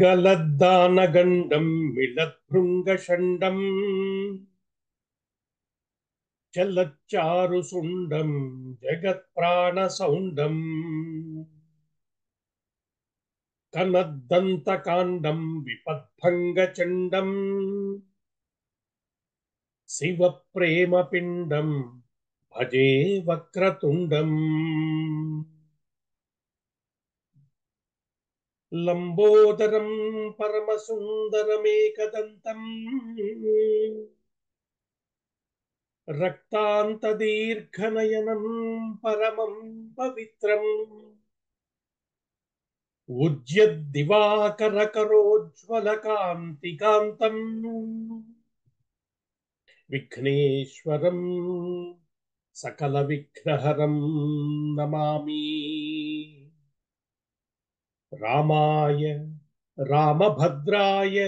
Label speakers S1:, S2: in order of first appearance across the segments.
S1: గలద్దానగండం మిళద్భృంగషండం చలచ్చారుసుండం జగత్ప్రాణసౌండం కనద్దంతకాండం విపద్భంగచండం శివప్రేమపిండం భజే వక్రతుండం లంబోదరం పరమసుందరమేకదంతం రక్తాంతదీర్ఘనయనం పరమం పవిత్రం ఉజ్యద్దివాకరకరోజ్వలకాంతికాంతం విఘ్నేశ్వరం సకల విఘ్నహరం నమామి. రామాయ రామభద్రాయ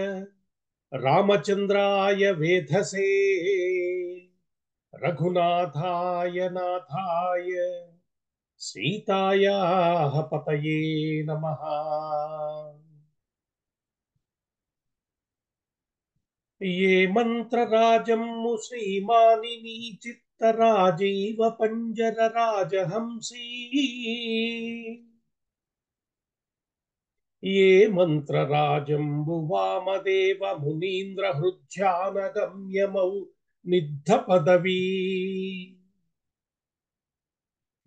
S1: రామచంద్రాయ వేధసే రఘునాథాయ నాథాయ సీతాయాః పతయే నమః. ఏ మంత్రరాజమ్ము శ్రీమానినీ చిత్తరాజీవ పంజర రాజహంసీ ఏ మంత్రరాజంబు వామదేవ మునీంద్ర హృధ్యానగమ్యమౌ నిద్ధ పదవీ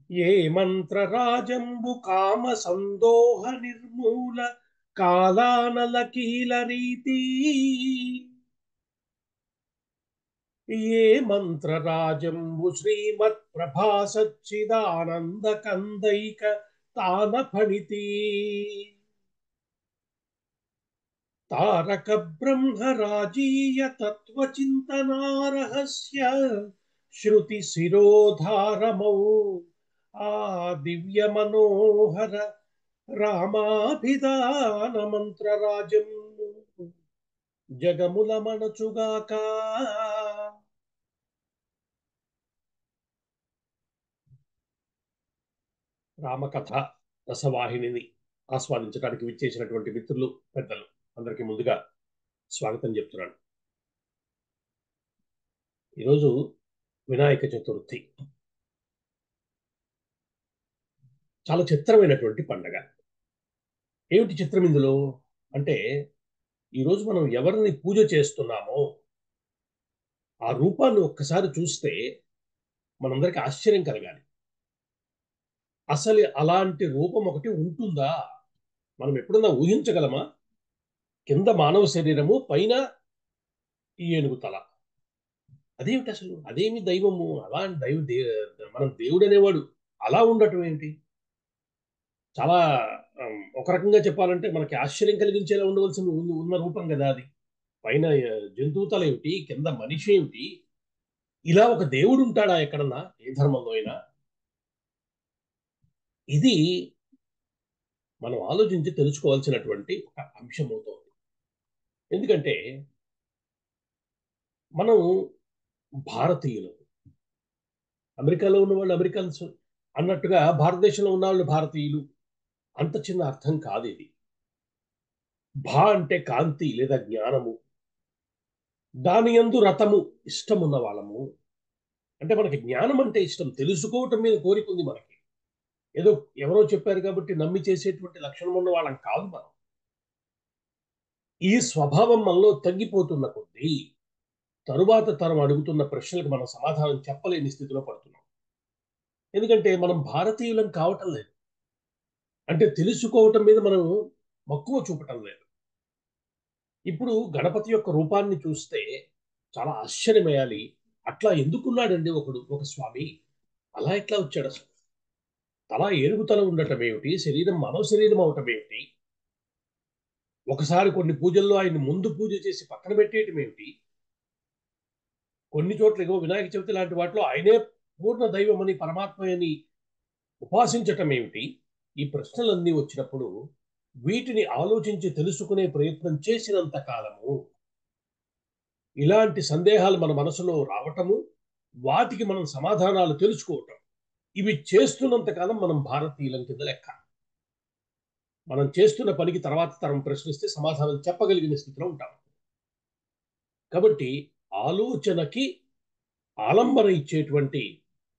S1: ఏ మంత్రరాజంబు కామ సందోహ నిర్మూల కాలానల కీల రీతి ఏ మంత్రరాజంబు శ్రీమత్ ప్రభా సచ్చిదానంద కందైక తాన ఫణితి తారక బ్రహ్మరాజీయ తత్వచింతనారహస్య శృతి శిరోధారమౌ ఆ దివ్య మనోహర రామాభిధాన మంత్రరాజం జగముల మనచుగాక. రామకథ రసవాహినిని ఆస్వాదించడానికి విచ్చేసినటువంటి మిత్రులు పెద్దలు అందరికీ ముందుగా స్వాగతం చెప్తున్నాను. ఈరోజు వినాయక చతుర్థి, చాలా చిత్రమైనటువంటి పండగ. ఏమిటి చిత్రం ఇందులో అంటే, ఈరోజు మనం ఎవరిని పూజ చేస్తున్నామో ఆ రూపాన్ని ఒక్కసారి చూస్తే మనందరికీ ఆశ్చర్యం కలగాలి. అసలు అలాంటి రూపం ఒకటి ఉంటుందా? మనం ఎప్పుడన్నా ఊహించగలమా? కింద మానవ శరీరము, పైన ఈ ఏనుగు తల. అదేమిటి అసలు? అదేమి దైవము? అలాంటి మనం దేవుడు అనేవాడు అలా ఉండటం ఏంటి? చాలా ఒక రకంగా చెప్పాలంటే మనకి ఆశ్చర్యం కలిగించేలా ఉండవలసిన ఉన్న రూపం కదా అది. పైన జంతువు తల ఏమిటి, కింద మనిషి ఏమిటి? ఇలా ఒక దేవుడు ఉంటాడా ఎక్కడన్నా, ఏ ధర్మంలో అయినా? ఇది మనం ఆలోచించి తెలుసుకోవాల్సినటువంటి ఒక అంశం అవుతుంది. ఎందుకంటే మనం భారతీయులు, అమెరికాలో ఉన్న వాళ్ళు అమెరికన్స్ అన్నట్టుగా భారతదేశంలో ఉన్న వాళ్ళు భారతీయులు, అంత చిన్న అర్థం కాదు ఇది. భా అంటే కాంతి లేదా జ్ఞానము, దాని యందు రతము, ఇష్టం ఉన్న వాళ్ళము. అంటే మనకి జ్ఞానం అంటే ఇష్టం, తెలుసుకోవటం మీద కోరిక ఉంది మనకి. ఏదో ఎవరో చెప్పారు కాబట్టి నమ్మి చేసేటువంటి లక్షణం ఉన్న వాళ్ళం కాదు మనం. ఈ స్వభావం మనలో తగ్గిపోతున్న కొద్దీ తరువాత తరం అడుగుతున్న ప్రశ్నలకు మనం సమాధానం చెప్పలేని స్థితిలో పడుతున్నాం. ఎందుకంటే మనం భారతీయులం కావటం లేదు, అంటే తెలుసుకోవటం మీద మనం మక్కువ చూపటం లేదు. ఇప్పుడు గణపతి యొక్క రూపాన్ని చూస్తే చాలా ఆశ్చర్యమేయాలి. అట్లా ఎందుకున్నాడండి ఒక స్వామి? అలా ఎట్లా వచ్చాడు అసలు? తల ఏనుగుతల ఉండటం ఏమిటి, శరీరం మానవ శరీరం అవటం ఏమిటి? ఒకసారి కొన్ని పూజల్లో ఆయన్ని ముందు పూజ చేసి పక్కన పెట్టేయటం ఏమిటి? కొన్ని చోట్ల ఏవో వినాయక చవితి లాంటి వాటిలో ఆయనే పూర్ణ దైవమని, పరమాత్మని ఉపాసించటం ఏమిటి? ఈ ప్రశ్నలన్నీ వచ్చినప్పుడు వీటిని ఆలోచించి తెలుసుకునే ప్రయత్నం చేసినంత కాలము ఇలాంటి సందేహాలు మన మనసులో రావటము, వాటికి మనం సమాధానాలు తెలుసుకోవటం, ఇవి చేస్తున్నంత కాలం మనం భారతీయులం కింద లెక్క. మనం చేస్తున్న పనికి తర్వాత తరం ప్రశ్నిస్తే సమాధానం చెప్పగలిగిన స్థితిలో ఉంటాం. కాబట్టి ఆలోచనకి ఆలంబన ఇచ్చేటువంటి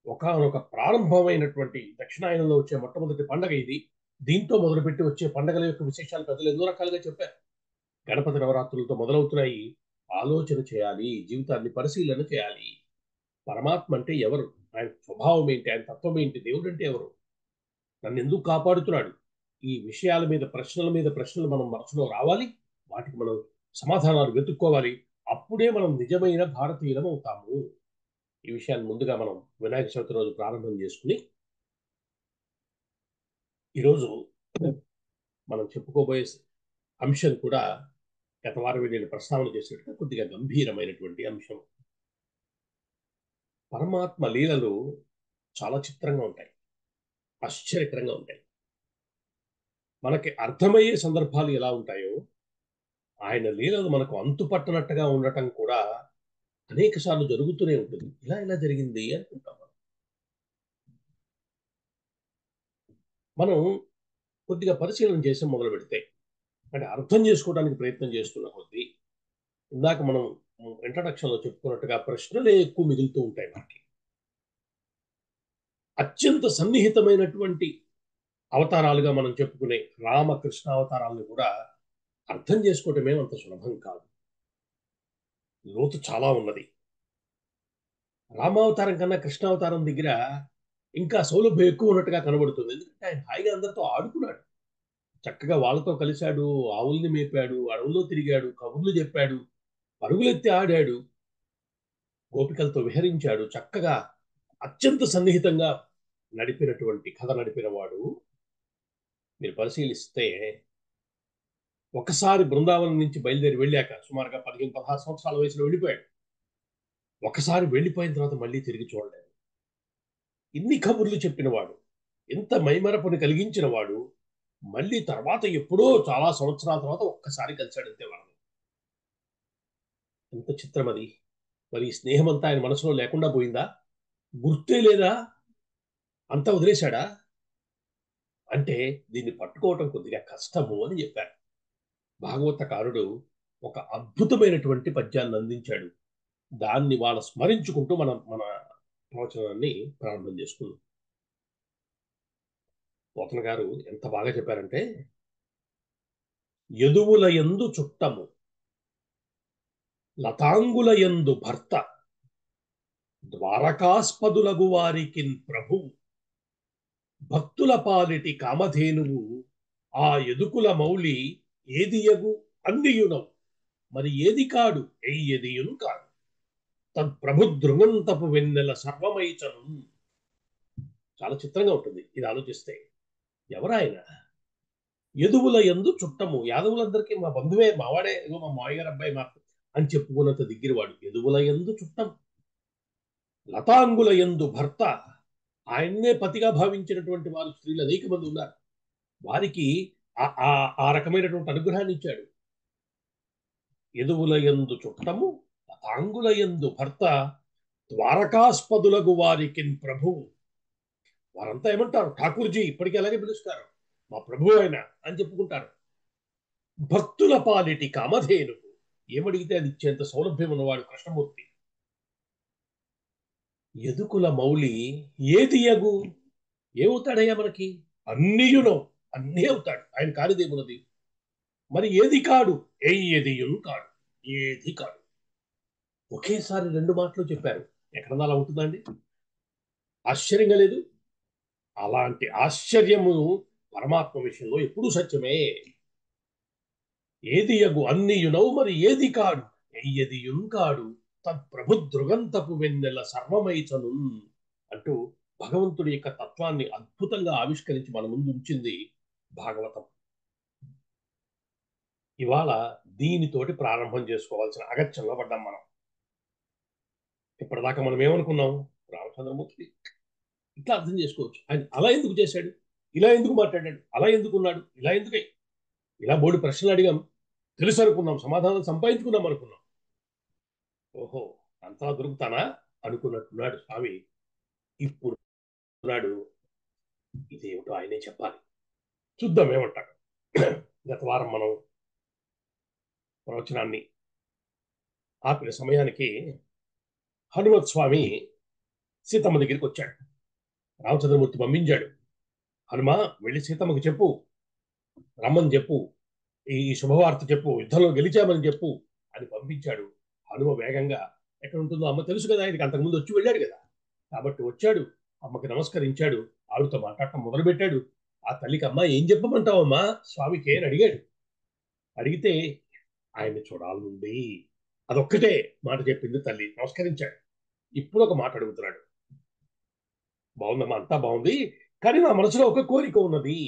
S1: ఒకానొక ప్రారంభమైనటువంటి దక్షిణాయనంలో వచ్చే మొట్టమొదటి పండగ ఇది. దీంతో మొదలుపెట్టి వచ్చే పండగల యొక్క విశేషాలు పెద్దలు ఎన్నో రకాలుగా చెప్పారు. గణపతి నవరాత్రులతో మొదలవుతున్నాయి. ఆలోచన చేయాలి, జీవితాన్ని పరిశీలన చేయాలి. పరమాత్మ అంటే ఎవరు, ఆయన స్వభావం ఏంటి, ఆయన తత్వం ఏంటి, దేవుడు అంటే ఎవరు, నన్ను ఎందుకు కాపాడుతున్నాడు, ఈ విషయాల మీద ప్రశ్నల మీద ప్రశ్నలు మనం మనసులో రావాలి. వాటికి మనం సమాధానాలు వెతుక్కోవాలి. అప్పుడే మనం నిజమైన భారతీయులం అవుతాము. ఈ విషయాన్ని ముందుగా మనం వినాయక చవితి రోజు ప్రారంభం చేసుకుని ఈరోజు మనం చెప్పుకోబోయే అంశం కూడా గత వారం నేను ప్రస్తావన చేసినట్టుగా కొద్దిగా గంభీరమైనటువంటి అంశం. పరమాత్మ లీలలు చాలా చిత్రంగా ఉంటాయి, ఆశ్చర్యకరంగా ఉంటాయి. మనకి అర్థమయ్యే సందర్భాలు ఎలా ఉంటాయో ఆయన లీలలు మనకు అంతుపట్టనట్టుగా ఉండటం కూడా అనేక సార్లు జరుగుతూనే ఉంటుంది. ఇలా ఇలా జరిగింది అనుకుంటాం. మనం కొద్దిగా పరిశీలన చేసి మొదలు పెడితే, అంటే అర్థం చేసుకోవడానికి ప్రయత్నం చేస్తున్న కొద్దీ, ఇందాక మనం ఇంట్రడక్షన్లో చెప్పుకున్నట్టుగా ప్రశ్నలే ఎక్కువ మిగులుతూ ఉంటాయి మనకి. అత్యంత సన్నిహితమైనటువంటి అవతారాలుగా మనం చెప్పుకునే రామకృష్ణ అవతారాలను కూడా అర్థం చేసుకోవటమే అంత సులభం కాదు. లోతు చాలా ఉన్నది. రామావతారం కన్నా కృష్ణావతారం దగ్గర ఇంకా సౌలభ్యం ఎక్కువ ఉన్నట్టుగా కనబడుతుంది. ఎందుకంటే ఆయన హాయిగా అందరితో ఆడుకున్నాడు, చక్కగా వాళ్ళతో కలిశాడు, ఆవుల్ని మేపాడు, అడవుల్లో తిరిగాడు, కబుర్లు చెప్పాడు, పరుగులెత్తి ఆడాడు, గోపికలతో విహరించాడు. చక్కగా అత్యంత సన్నిహితంగా నడిపినటువంటి కథ నడిపిన వాడు. మీరు పరిశీలిస్తే ఒకసారి బృందావనం నుంచి బయలుదేరి వెళ్ళాక సుమారుగా 15-16 సంవత్సరాల వయసులో వెళ్ళిపోయాడు. ఒకసారి వెళ్ళిపోయిన తర్వాత మళ్ళీ తిరిగి చూడలేదు. ఇన్ని కబుర్లు చెప్పినవాడు, ఎంత మైమరపుని కలిగించిన వాడు, మళ్ళీ తర్వాత ఎప్పుడో చాలా సంవత్సరాల తర్వాత ఒక్కసారి కలిశాడు అంతే వాళ్ళని. ఎంత చిత్రం అది. మరి ఈ స్నేహం అంతా ఆయన మనసులో లేకుండా పోయిందా, గుర్తే లేదా, అంతా వదిలేశాడా అంటే దీన్ని పట్టుకోవటం కొద్దిగా కష్టము అని చెప్పారు. భాగవతకారుడు ఒక అద్భుతమైనటువంటి పద్యాన్ని అందించాడు. దాన్ని వాళ్ళ స్మరించుకుంటూ మనం మన ప్రవచనాన్ని ప్రారంభం చేసుకుందాం. పోతన గారు ఎంత బాగా చెప్పారంటే, యదువుల యందు చుట్టము, లతాంగుల యందు భర్త, ద్వారకాస్పదులగు వారికిన్ ప్రభువు, భక్తుల పాలిటి కామధేనువు, ఆ ఎదుకుల మౌలి ఏదియగు అన్నియునవు, మరి ఏది కాడు ఎయ్యదియును కాడు, తత్ప్రభుద్రుమంతపు వెన్నెల సర్వమైచను. చాలా చిత్రంగా ఉంటుంది ఇది ఆలోచిస్తే. ఎవరాయన? యదువుల యందు చుట్టము, యాదవులందరికీ మా బంధువే, మావాడే, ఏదో మా మావయ్య గారు అబ్బాయి మాకు అని చెప్పుకున్నంత దగ్గరవాడు. యదువుల యందు చుట్టం, లతాంగుల యందు భర్త, ఆయన్నే పతిగా భావించినటువంటి వారు స్త్రీలు అనేక మంది ఉన్నారు. వారికి ఆ రకమైనటువంటి అనుగ్రహాన్ని ఇచ్చాడు. యదువుల యందు చుట్టము, లతాంగుల యందు భర్త, ద్వారకాస్పదులగు వారికిన్ ప్రభువు. వారంతా ఏమంటారు? ఠాకూర్జీ, ఇప్పటికీ అలాగే పిలుస్తారు, మా ప్రభు ఆయన అని చెప్పుకుంటారు. భక్తుల పాలిటి కామధేను, ఏమడిగితే అది ఇచ్చేంత సౌలభ్యం ఉన్నవాడు కృష్ణమూర్తి. ఎదుకుల మౌలి ఏది యగు, ఏమవుతాడయ్యా మనకి? అన్నియునో, అన్నీ అవుతాడు, ఆయన కానిదేమున్నది. మరి ఏది కాడు, ఏదియును కాడు, ఏది కాడు. ఒకేసారి రెండు మాటలు చెప్పారు. ఎక్కడన్నా అలా ఉంటుందండి? ఆశ్చర్యంగా లేదు? అలాంటి ఆశ్చర్యము పరమాత్మ విషయంలో ఎప్పుడూ సత్యమే. ఏది యగు అన్నియునవు, మరి ఏది కాడు ఎయ్యదియున్ కాడు, తత్ప్రభుద్రుగంతపు వెన్నెల సర్వమైచను అంటూ భగవంతుడి యొక్క తత్వాన్ని అద్భుతంగా ఆవిష్కరించి మన ముందు ఉంచింది భాగవతం. ఇవాళ దీనితోటి ప్రారంభం చేసుకోవాల్సిన అగత్యంలో పడ్డాం మనం. ఇప్పటిదాకా మనం ఏమనుకున్నాం? రామచంద్రమూర్తి ఇట్లా అర్థం చేసుకోవచ్చు, ఆయన అలా ఎందుకు చేశాడు, ఇలా ఎందుకు మాట్లాడాడు, అలా ఎందుకున్నాడు, ఇలా ఎందుకై, ఇలా బోడి ప్రశ్నలు అడిగాం, తెలుసు అనుకున్నాం, సమాధానం సంపాదించుకున్నాం అనుకున్నాం. ఓహో, అంతా దొరుకుతానా అనుకున్నట్టున్నాడు స్వామి. ఇప్పుడు నాడు ఇదేమిటో ఆయనే చెప్పాలి, చూద్దాం ఏమంటాడు. గత వారం మనం ప్రవచనాన్ని ఆపిన సమయానికి హనుమత్ స్వామి సీతమ్మ దగ్గరికి వచ్చాడు. రామచంద్రమూర్తి పంపించాడు, హనుమ వెళ్ళి సీతమ్మకి చెప్పు, రమ్మని చెప్పు, ఈ శుభవార్త చెప్పు, యుద్ధంలో గెలిచామని చెప్పు అని పంపించాడు. హనుమ వేగంగా, ఎక్కడ ఉంటుందో అమ్మ తెలుసు కదా, ఆయనకి అంతకుముందు వచ్చి వెళ్ళాడు కదా, కాబట్టి వచ్చాడు, అమ్మకి నమస్కరించాడు, ఆవిడతో మాట్లాడటం మొదలుపెట్టాడు. ఆ తల్లికి, అమ్మ ఏం చెప్పమంటావమ్మా స్వామికి అని అడిగాడు. అడిగితే ఆయన్ని చూడాలనుంది, అదొక్కటే మాట చెప్పింది తల్లి. నమస్కరించాడు. ఇప్పుడు ఒక మాట అడుగుతున్నాడు, బాగుందమ్మా, అంతా బాగుంది, కానీ నా మనసులో ఒక కోరిక ఉన్నది.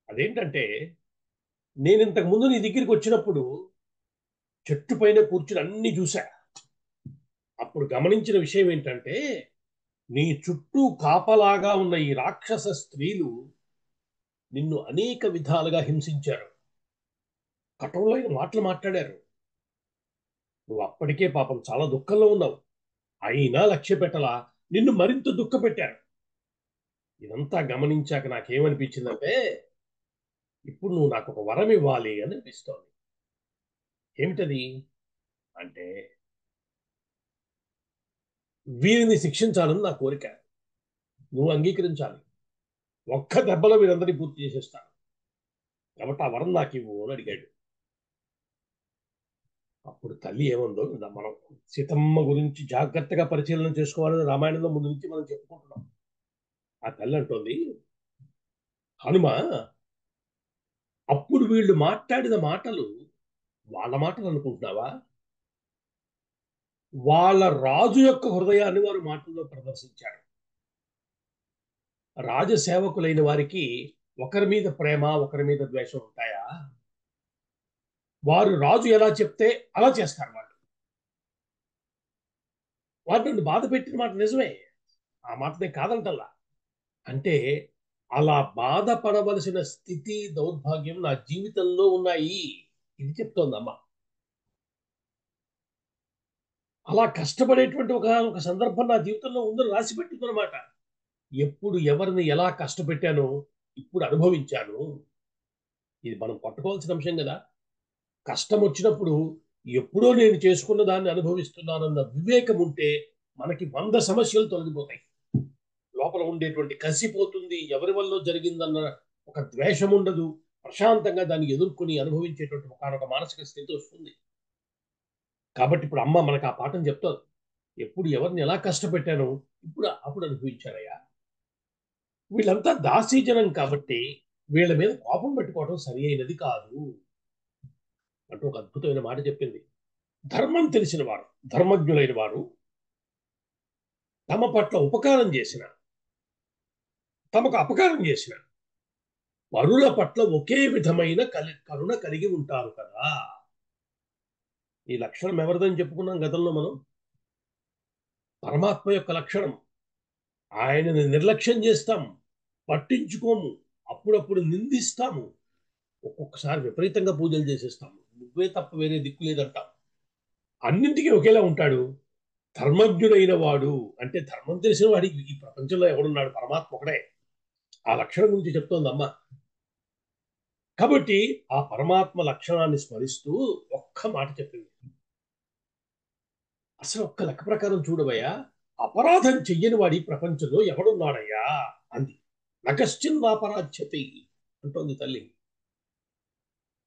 S1: అదేంటంటే, నేను ఇంతకు ముందు నీ దగ్గరికి వచ్చినప్పుడు చెట్టు పైన కూర్చుని అన్ని చూశా. అప్పుడు గమనించిన విషయం ఏంటంటే, నీ చుట్టూ కాపలాగా ఉన్న ఈ రాక్షస స్త్రీలు నిన్ను అనేక విధాలుగా హింసించారు, కఠోరమైన మాటలు మాట్లాడారు. నువ్వు అప్పటికే పాపం చాలా దుఃఖంలో ఉన్నావు, అయినా లక్ష్య పెట్టలా నిన్ను మరింత దుఃఖ పెట్టారు. ఇదంతా గమనించాక నాకేమనిపించిందంటే, ఇప్పుడు నువ్వు నాకు ఒక వరం ఇవ్వాలి అని అనిపిస్తోంది. ఏమిటది అంటే, వీరిని శిక్షించాలని నా కోరిక, నువ్వు అంగీకరించాలి. ఒక్క దెబ్బలో వీరందరినీ పూర్తి చేసేస్తాను, కాబట్టి ఆ వరం నాకు ఇవ్వు అని అడిగాడు. అప్పుడు తల్లి ఏముందో మనం సీతమ్మ గురించి జాగ్రత్తగా పరిశీలన చేసుకోవాలని రామాయణంలో ముందు నుంచి మనం చెప్పుకుంటున్నాం. ఆ తల్లి అంటోంది, హనుమ, అప్పుడు వీళ్ళు మాట్లాడిన మాటలు వాళ్ళ మాటలు అనుకుంటున్నావా? వాళ్ళ రాజు యొక్క హృదయాన్ని వారు మాటల్లో ప్రదర్శించారు. రాజసేవకులైన వారికి ఒకరి మీద ప్రేమ, ఒకరి మీద ద్వేషం ఉంటాయా? వారు రాజు ఎలా చెప్తే అలా చేస్తారు. వారు నన్ను బాధ పెట్టిన మాట నిజమే, ఆ మాటనే కాదంటల్లా. అంటే అలా బాధపడవలసిన స్థితి, దౌర్భాగ్యం నా జీవితంలో ఉన్నాయి, ఇది చెప్తోందమ్మ. అలా కష్టపడేటువంటి ఒక సందర్భం నా జీవితంలో ఉందని రాసి పెట్టుకున్నమాట. ఎప్పుడు ఎవరిని ఎలా కష్టపెట్టానో ఇప్పుడు అనుభవించాను. ఇది మనం పట్టుకోవాల్సిన అంశం కదా. కష్టం వచ్చినప్పుడు ఎప్పుడో నేను చేసుకున్న దాన్ని అనుభవిస్తున్నానన్న వివేకం ఉంటే మనకి 100 సమస్యలు తొలగిపోతాయి. లోపల ఉండేటువంటి కసిపోతుంది, ఎవరి వల్ల జరిగిందన్న ఒక ద్వేషం ఉండదు, ప్రశాంతంగా దాన్ని ఎదుర్కొని అనుభవించేటువంటి ఒకనొక మానసిక స్థితి వస్తుంది. కాబట్టి ఇప్పుడు అమ్మ మనకు ఆ పాఠం చెప్తారు, ఎప్పుడు ఎవరిని ఎలా కష్టపెట్టానో అప్పుడు అనుభవించారయ్యా. వీళ్ళంతా దాసీజనం కాబట్టి వీళ్ళ మీద కోపం పెట్టుకోవడం సరి అయినది కాదు అంటూ ఒక అద్భుతమైన మాట చెప్పింది. ధర్మం తెలిసిన వారు, ధర్మజ్ఞులైన వారు తమ పట్ల ఉపకారం చేసిన, తమకు అపకారం చేసిన పరుల పట్ల ఒకే విధమైన కరుణ కలిగి ఉంటారు కదా. ఈ లక్షణం ఎవరిదని చెప్పుకున్నాం గతంలో మనం? పరమాత్మ యొక్క లక్షణం. ఆయనని నిర్లక్ష్యం చేస్తాం, పట్టించుకోము, అప్పుడప్పుడు నిందిస్తాము, ఒక్కొక్కసారి విపరీతంగా పూజలు చేసేస్తాము, నువ్వే తప్ప వేరే దిక్కు లేదంటాం. అన్నింటికీ ఒకేలా ఉంటాడు. ధర్మజ్ఞుడైన వాడు అంటే ధర్మం తెలిసిన వాడికి ఈ ప్రపంచంలో ఎవడున్నాడు? పరమాత్మ ఒకడే. ఆ లక్షణం గురించి చెప్తోందమ్మ. కాబట్టి ఆ పరమాత్మ లక్షణాన్ని స్మరిస్తూ ఒక్క మాట చెప్పింది, అసలు ఒక్క లెక్క ప్రకారం చూడవయ్యా, అపరాధం చెయ్యని వాడి ప్రపంచంలో ఎవడున్నాడయ్యా అంది. నకశ్చిన్నాపరాధ్యతి అంటోంది తల్లి.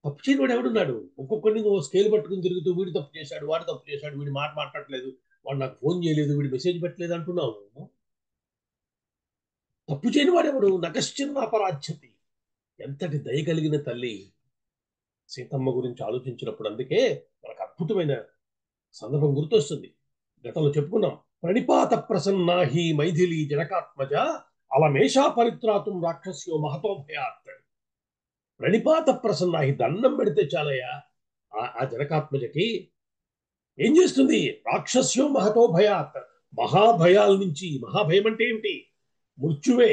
S1: తప్పు చేయని వాడు ఎవడున్నాడు? ఒక్కొక్కడిని నువ్వు స్కేల్ పట్టుకుని తిరుగుతూ, వీడు తప్పు చేశాడు, వాడు తప్పు చేశాడు, వీడి మాట మాట్లాడట్లేదు, వాడు నాకు ఫోన్ చేయలేదు, వీడు మెసేజ్ పెట్టలేదు అంటున్నావు. తప్పు చేయని వాడెవడు? నకశ్చిన్నాపరాధ్యతి. ఎంతటి దయ కలిగిన తల్లి సీతమ్మ గురించి ఆలోచించినప్పుడు. అందుకే మనకు అద్భుతమైన సందర్భం గుర్తొస్తుంది. గతంలో చెప్పుకున్నాం, ప్రణిపాత ప్రసన్నాహి మైథిలి జనకాత్మజ అలమేషా పరిత్రాతుం రాక్షస్యో మహతో భయాత్. ప్రణిపాత ప్రసన్నాహి, దండం పెడితే చాలయ్యా ఆ జనకాత్మజకి. ఏం చేస్తుంది? రాక్షస్యో మహతో భయాత్, మహాభయాల నుంచి. మహాభయం అంటే ఏమిటి? మృత్యువే.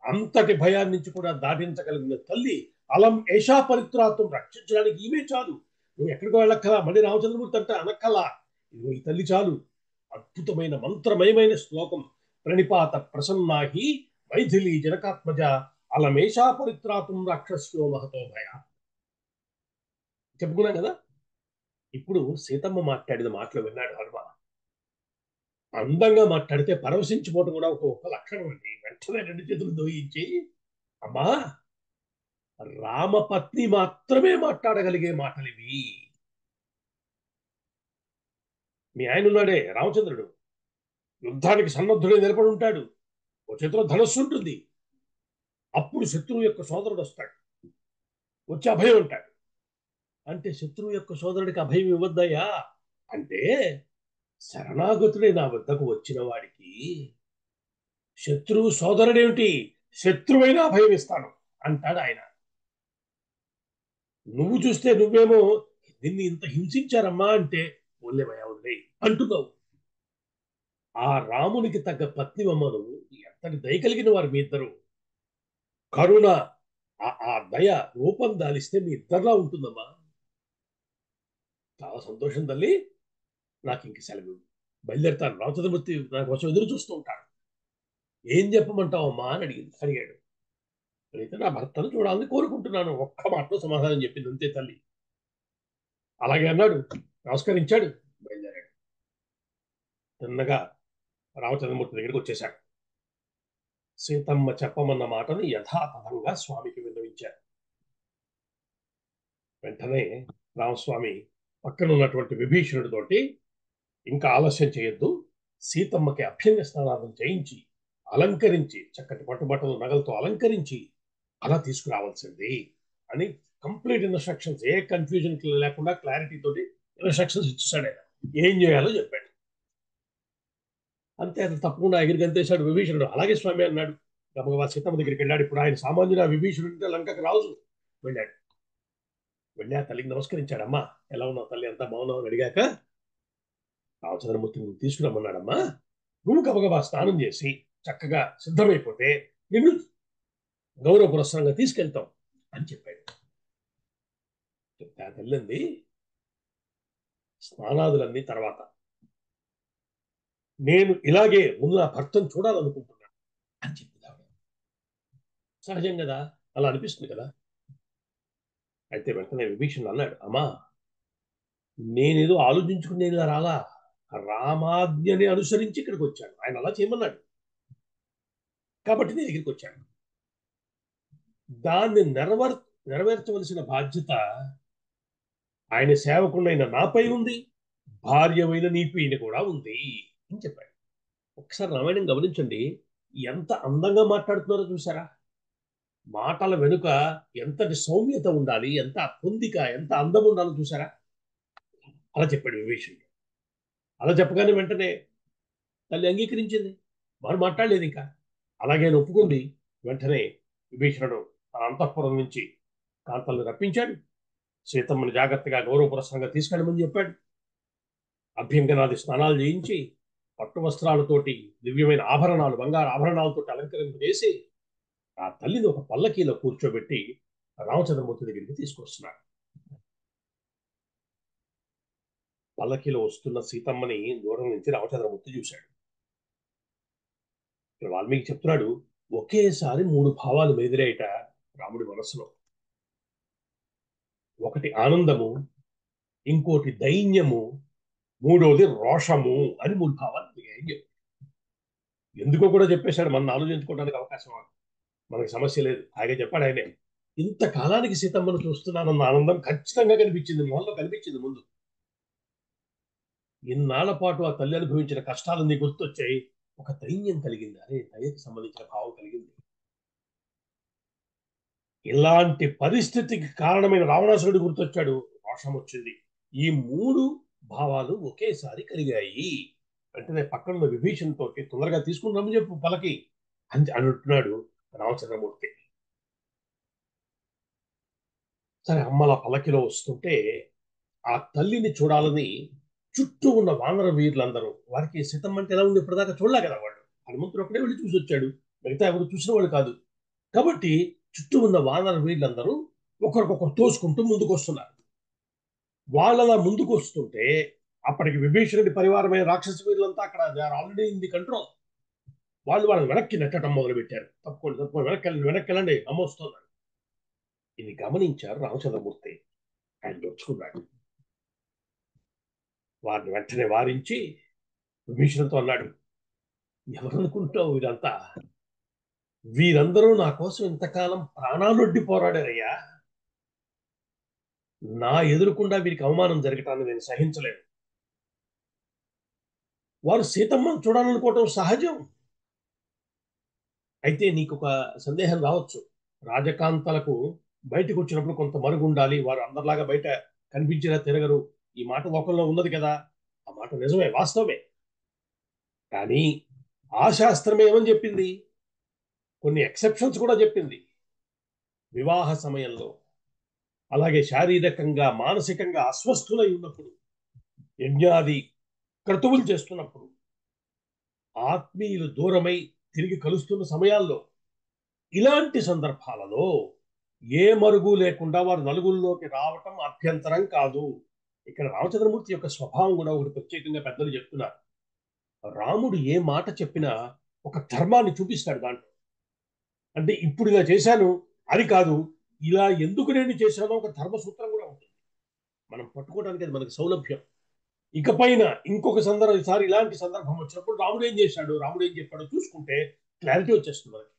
S1: అంతటి భయాన్ని నుంచి కూడా దాటించగలిగిన తల్లి. అలం ఏషా పరిత్రాతం, రక్షించడానికి ఈమె చాలు, నువ్వు ఎక్కడికో వెళ్ళక్కలా, మళ్ళీ రామచంద్రమూర్తి అంటే అనక్కలా, ఇదిగో ఈ తల్లి చాలు. అద్భుతమైన మంత్రమయమైన శ్లోకం. ప్రణిపాత ప్రసన్నాహి మైథిలి జనకాత్మజ అలమేషా పరిత్రాతుం రాక్షస్యో మహతో భయ. చెప్పుకున్నాం కదా. ఇప్పుడు సీతమ్మ మాట్లాడిన మాటలు విన్నాడు హనుమ. అందంగా మాట్లాడితే పరవశించిపోవటం కూడా ఒక లక్షణం అండి. వెంటనే రెండు చేతులు దోయించి, అమ్మా, రామపత్ని మాత్రమే మాట్లాడగలిగే మాటలు ఇవి. మీ ఆయన ఉన్నాడే రామచంద్రుడు, యుద్ధానికి సన్నద్ధుడే నిలబడి ఉంటాడు. ఓ చేతిలో ధనస్సు ఉంటుంది. అప్పుడు శత్రువు యొక్క సోదరుడు వస్తాడు, వచ్చి అభయం ఉంటాడు. అంటే శత్రువు యొక్క సోదరుడికి అభయం ఇవ్వద్దయ్యా అంటే, శరణాగతుడే నా వద్దకు వచ్చిన వాడికి శత్రువు సోదరుడేమిటి, శత్రువైనా అభయం ఇస్తాను అంటాడు ఆయన. నువ్వు చూస్తే నువ్వేమో నిన్ను ఇంత హింసించారమ్మా అంటే, ఒళ్ళేమయ్యా వదిలే అంటున్నావు. ఆ రామునికి తగ్గ పత్నివమ్మ నువ్వు. ఎంతటి దయ కలిగిన వారు మీ ఇద్దరు. కరుణ, ఆ దయ రూపం దాలిస్తే మీ ఇద్దరిలా ఉంటుందమ్మా. చాలా సంతోషం తల్లి, నాకు ఇంక సెలవు, బయలుదేరుతాను. రామచంద్రమూర్తి నా కోసం ఎదురు చూస్తూ ఉంటాడు. ఏం చెప్పమంటావమ్మా అని అడిగాడు. అయితే నా భర్తను చూడాలని కోరుకుంటున్నాను. ఒక్క మాటలో సమాధానం చెప్పింది అంతే తల్లి. అలాగే అన్నాడు, నమస్కరించాడు, బయలుదేరాడు. తిన్నగా రామచంద్రమూర్తి దగ్గరికి వచ్చేశాడు. సీతమ్మ చెప్పమన్న మాటను యథాతథంగా స్వామికి విన్నవించారు. వెంటనే రామస్వామి పక్కన ఉన్నటువంటి విభీషణుడితోటి, ఇంకా ఆలస్యం చేయొద్దు, సీతమ్మకి అభ్యంగ స్నానాలను చేయించి అలంకరించి, చక్కటి పట్టుబట్టలు నగలతో అలంకరించి అలా తీసుకురావాల్సింది అని కంప్లీట్ ఇన్స్ట్రక్షన్స్, ఏ కన్ఫ్యూజన్ లేకుండా క్లారిటీ తోటి ఇన్స్ట్రక్షన్స్ ఇచ్చాడు. ఆయన ఏం చేయాలో చెప్పాడు. అంతే, అది తప్పకుండా ఎగిరి గంతేశాడు విభీషణుడు. అలాగే స్వామి అన్నాడు. గబగబా సీతమ్మ దగ్గరికి వెళ్ళాడు. ఇప్పుడు ఆయన సామాన్యుడు, విభీషణుడు లంకకు రాజు. వెళ్ళాడు. వెళ్ళి ఆ తల్లికి నమస్కరించాడు. అమ్మా, ఎలా ఉన్నావు తల్లి, అంతా బాగున్నావు అని అడిగాక, రామచంద్రమూర్తిని తీసుకురమ్మన్నాడమ్మా. నువ్వు గబగబా స్నానం చేసి చక్కగా సిద్ధమైపోతే నిన్ను గౌరవ పురస్సరంగా తీసుకెళ్తాం అని చెప్పాడు. చెప్తే ఆ తల్లింది, స్నానాదులన్నీ తర్వాత, నేను ఇలాగే ముందు నా భర్తను చూడాలనుకుంటున్నాను అని చెప్పింది. సహజం కదా, అలా అనిపిస్తుంది కదా. అయితే వెంటనే విభీషణుడు అన్నాడు, అమ్మా, నేనేదో ఆలోచించుకుని నేను రాలా, రామాజ్ఞని అనుసరించి ఇక్కడికి వచ్చాను. ఆయన అలా చేయమన్నాడు కాబట్టి నేను దగ్గరికి వచ్చాను. దాన్ని నెరవేర్చవలసిన బాధ్యత ఆయన సేవకుడైన నాపై ఉంది, భార్యమైన నీపైన కూడా ఉంది అని చెప్పాడు. ఒకసారి రామాయణం గమనించండి, ఎంత అందంగా మాట్లాడుతున్నారో చూసారా. మాటల వెనుక ఎంతటి సౌమ్యత ఉండాలి, ఎంత పొందిక, ఎంత అందం ఉండాలో చూసారా. అలా చెప్పాడు విభీషణుడు. అలా చెప్పగానే వెంటనే తల్లి అంగీకరించింది. వారు మాట్లాడలేదు ఇంకా. అలాగే ఒప్పుకుంది. వెంటనే విభీషణుడు తన అంతఃపురం నుంచి కాంతలను రప్పించాడు. సీతమ్మని జాగ్రత్తగా గౌరవపురస్సరంగా తీసుకెళ్ళమని చెప్పాడు. అభ్యంగనాది స్నానాలు చేయించి పట్టు వస్త్రాలతోటి, దివ్యమైన ఆభరణాలు, బంగారు ఆభరణాలతోటి అలంకరింపజేసి ఆ తల్లిని ఒక పల్లకీలో కూర్చోబెట్టి రామచంద్రమూర్తి దగ్గరికి తీసుకొస్తున్నాడు. పల్లకీలో వస్తున్న సీతమ్మని దూరం నుంచి రామచంద్రమూర్తి చూశాడు. వాల్మీకి చెప్తున్నాడు, ఒకేసారి 3 భావాలు మెదిరాయిట రాముడి మనస్సులో. ఒకటి ఆనందము, ఇంకోటి దైన్యము, మూడోది రోషము అని 3 భావాలు మెదిరాయి. ఎందుకో కూడా చెప్పేశాడు, మనం ఆలోచించుకోవడానికి అవకాశం, మనకి సమస్య లేదు, హాయిగా చెప్పాడు ఆయనే. ఇంతకాలానికి సీతమ్మను చూస్తున్నానన్న ఆనందం ఖచ్చితంగా కనిపించింది, మొహంలో కనిపించింది ముందు. ఇన్నాళ్ల పాటు ఆ తల్లి అనుభవించిన కష్టాలన్నీ గుర్తొచ్చాయి. ఒక దైన్యం కలిగింది, అరే దయకి సంబంధించిన భావం కలిగింది. ఇలాంటి పరిస్థితికి కారణమైన రావణాసురుడు గుర్తొచ్చాడు, రోషం వచ్చింది. ఈ 3 భావాలు ఒకేసారి కలిగాయి. వెంటనే పక్కన విభీషణ్ తోటి తొందరగా తీసుకుంటామని చెప్పు పలకి అని అంటున్నాడు రామచంద్రమూర్తి. సరే, అమ్మల పలకిలో వస్తుంటే ఆ తల్లిని చూడాలని చుట్టూ ఉన్న వానర వీరులందరూ, వారికి సీతమ్మ అంటే ఎలా ఉంది ఇప్పటిదాకా చూడలే కదా వాళ్ళు. హనుమంతుడు ఒకడే వెళ్ళి చూసి వచ్చాడు, మిగతా ఎవరు చూసిన వాళ్ళు కాదు. కాబట్టి చుట్టూ ఉన్న వానర వీరులందరూ ఒకరికొకరు తోసుకుంటూ ముందుకు వస్తున్నారు. వాళ్ళలా ముందుకు వస్తుంటే అప్పటికి విభీషణుడి పరివారమైన రాక్షస వీరులంతా అక్కడ they are already in the control. వాళ్ళని వెనక్కి నెట్టడం మొదలుపెట్టారు. తప్పకుండా తప్పకుండా వెనక్కి వెళ్ళండి, అమ్మ వస్తున్నారు. ఇది గమనించారు రామచంద్రమూర్తి. ఆయన దొచ్చుకున్నాడు. వారిని వెంటనే వారించి విభీషణుడితో అన్నాడు, ఎవరనుకుంటావు వీరంతా? వీరందరూ నా కోసం ఇంతకాలం ప్రాణాలొడ్డి పోరాడారయ్యా. నా ఎదురుకుండా వీరికి అవమానం జరగటాన్ని నేను సహించలేను. వారు సీతమ్మను చూడాలనుకోవటం సహజం. అయితే నీకు ఒక సందేహం రావచ్చు. రాజకాంతలకు బయటకు వచ్చినప్పుడు కొంత మరుగు ఉండాలి, వారు అందరిలాగా బయట కనిపించినా తిరగరు. ఈ మాట లోకంలో ఉన్నది కదా. ఆ మాట నిజమే, వాస్తవమే. కానీ ఆ శాస్త్రం ఏమని చెప్పింది? కొన్ని ఎక్సెప్షన్స్ కూడా చెప్పింది. వివాహ సమయంలో, అలాగే శారీరకంగా మానసికంగా అస్వస్థులై ఉన్నప్పుడు, యజ్ఞాది క్రతువులు చేస్తున్నప్పుడు, ఆత్మీయులు దూరమై తిరిగి కలుస్తున్న సమయాల్లో, ఇలాంటి సందర్భాలలో ఏ మరుగు లేకుండా వారు నలుగురిలోకి రావటం అభ్యంతరం కాదు. ఇక్కడ రామచంద్రమూర్తి యొక్క స్వభావం కూడా ఒకటి ప్రత్యేకంగా పెద్దలు చెప్తున్నారు. రాముడు ఏ మాట చెప్పినా ఒక ధర్మాన్ని చూపిస్తాడు దాంట్లో. అంటే ఇప్పుడు ఇలా చేశాను అది కాదు, ఇలా ఎందుకు నేను చేశానో ఒక ధర్మసూత్రం కూడా ఉంటుంది. మనం పట్టుకోవడానికి అది మనకి సౌలభ్యం. ఇకపైన ఇంకొక సందర్భం, ఈసారి ఇలాంటి సందర్భం వచ్చినప్పుడు రాముడు ఏం చేశాడు, రాముడు ఏం చెప్పాడో చూసుకుంటే క్లారిటీ వచ్చేస్తుంది మనకి.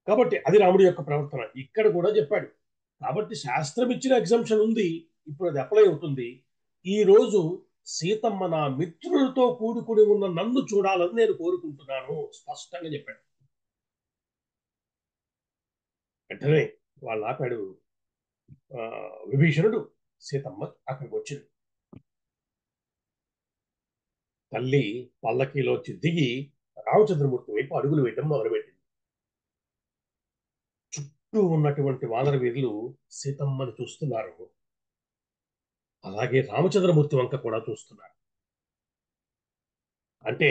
S1: కాబట్టి అది రాముడి యొక్క ప్రవర్తన. ఇక్కడ కూడా చెప్పాడు. కాబట్టి శాస్త్రం ఇచ్చిన ఎగ్జంప్షన్ ఉంది, ఇప్పుడు అది అప్లై అవుతుంది. ఈ రోజు సీతమ్మ నా మిత్రులతో కూడుకుని ఉన్న నన్ను చూడాలని నేను కోరుకుంటున్నాను, స్పష్టంగా చెప్పాడు. వెంటనే వాళ్ళు ఆపాడు. విభీషణుడు, సీతమ్మ అక్కడికి వచ్చింది. తల్లి పల్లకీలోంచి దిగి రామచంద్రమూర్తి వైపు అడుగులు వేయడం మొదలుపెట్టింది. చుట్టూ ఉన్నటువంటి వానర వీరులు సీతమ్మని చూస్తున్నారు. అలాగే రామచంద్రమూర్తి వంక కూడా చూస్తున్నారు. అంటే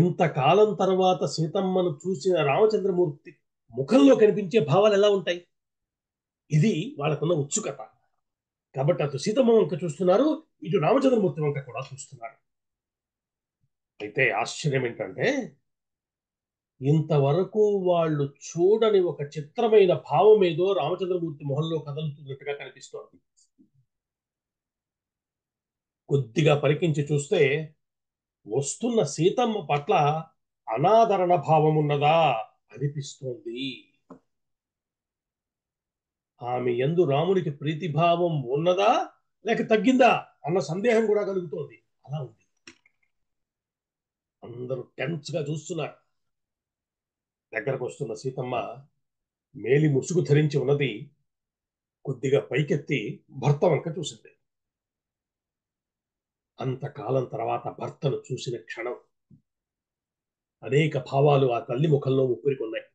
S1: ఇంతకాలం తర్వాత సీతమ్మను చూసిన రామచంద్రమూర్తి ముఖంలో కనిపించే భావాలు ఎలా ఉంటాయి? ఇది వాళ్ళకున్న ఉత్సుకత. కాబట్టి అటు సీతమ్మ వంక చూస్తున్నారు, ఇటు రామచంద్రమూర్తి వంక కూడా చూస్తున్నారు. అయితే ఆశ్చర్యం ఏంటంటే, ఇంతవరకు వాళ్ళు చూడని ఒక చిత్రమైన భావం ఏదో రామచంద్రమూర్తి మొహంలో కదులుతున్నట్టుగా కనిపిస్తోంది. కొద్దిగా పరికించి చూస్తే వస్తున్న సీతమ్మ పట్ల అనాదరణ భావం ఉన్నదా అనిపిస్తోంది. ఆమె యందు రామునికి ప్రీతిభావం ఉన్నదా లేక తగ్గిందా అన్న సందేహం కూడా కలుగుతోంది. అలా ఉంది. అందరూ టెన్స్ గా చూస్తున్నారు. దగ్గరకు వస్తున్న సీతమ్మ మేలి ముసుగు ధరించి ఉన్నది. కొద్దిగా పైకెత్తి భర్త వంక చూసింది. అంతకాలం తర్వాత భర్తను చూసిన క్షణం అనేక భావాలు ఆ తల్లి ముఖంలో ఉప్పరికొన్నాయి.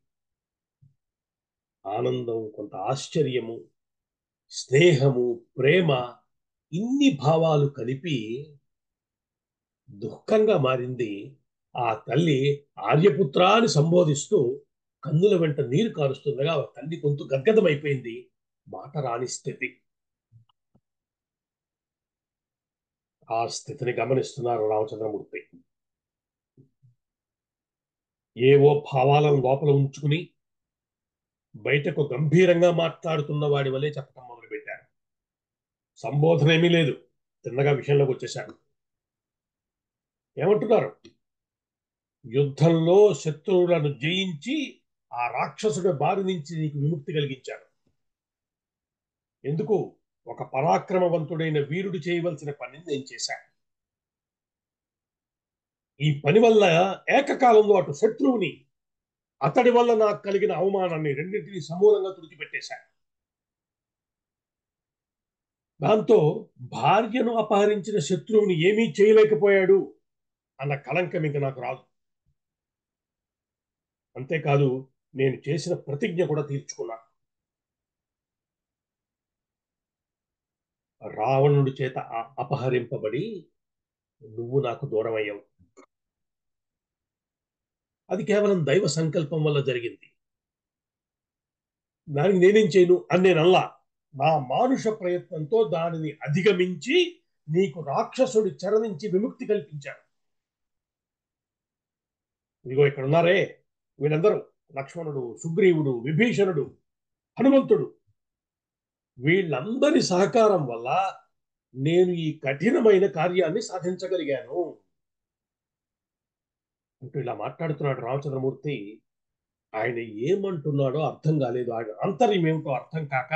S1: ఆనందం, కొంత ఆశ్చర్యము, స్నేహము, ప్రేమ, ఇన్ని భావాలు కలిపి దుఃఖంగా మారింది. ఆ తల్లి ఆర్యపుత్ర అని సంబోధిస్తూ కన్నుల వెంట నీరు కారుస్తుండగా ఆ తల్లి గొంతు గద్గదమైపోయింది. మాట రాని స్థితి. ఆ స్థితిని గమనిస్తున్నారు రామచంద్రమూర్తి. ఏవో భావాలను లోపల ఉంచుకుని బయటకు గంభీరంగా మాట్లాడుతున్న వాడి వలె చెప్పడం మొదలుపెట్టారు. సంబోధన ఏమీ లేదు. తిన్నగా విషయంలోకి వచ్చేశారు. ఏమంటున్నారు? యుద్ధంలో శత్రువులను జయించి ఆ రాక్షసుడి బారి నుంచి నీకు విముక్తి కలిగించాను. ఎందుకు? ఒక పరాక్రమవంతుడైన వీరుడు చేయవలసిన పనిని నేను చేశాను. ఈ పని వల్ల ఏకకాలంలో అటు శత్రువుని, అతడి వల్ల నాకు కలిగిన అవమానాన్ని రెండింటినీ సమూలంగా తుడిచిపెట్టేశాను. దాంతో భార్యను అపహరించిన శత్రువుని ఏమీ చేయలేకపోయాడు అన్న కళంకం ఇంక నాకు రాదు. అంతేకాదు, నేను చేసిన ప్రతిజ్ఞ కూడా తీర్చుకున్నా. రావణుడి చేత అపహరింపబడి నువ్వు నాకు దూరం అయ్యావు. అది కేవలం దైవ సంకల్పం వల్ల జరిగింది. దానికి నేనేం చేయను అని నేను అల్లా. నా మానుష ప్రయత్నంతో దానిని అధిగమించి నీకు రాక్షసుడి చెర నుంచి విముక్తి కల్పించాను. ఇదిగో ఇక్కడ ఉన్నారే వీళ్ళందరూ, లక్ష్మణుడు, సుగ్రీవుడు, విభీషణుడు, హనుమంతుడు, వీళ్ళందరి సహకారం వల్ల నేను ఈ కఠినమైన కార్యాన్ని సాధించగలిగాను అంటూ ఇలా మాట్లాడుతున్నాడు రామచంద్రమూర్తి. ఆయన ఏమంటున్నాడో అర్థం కాలేదు. ఆయన అంతర్యం ఏమిటో అర్థం కాక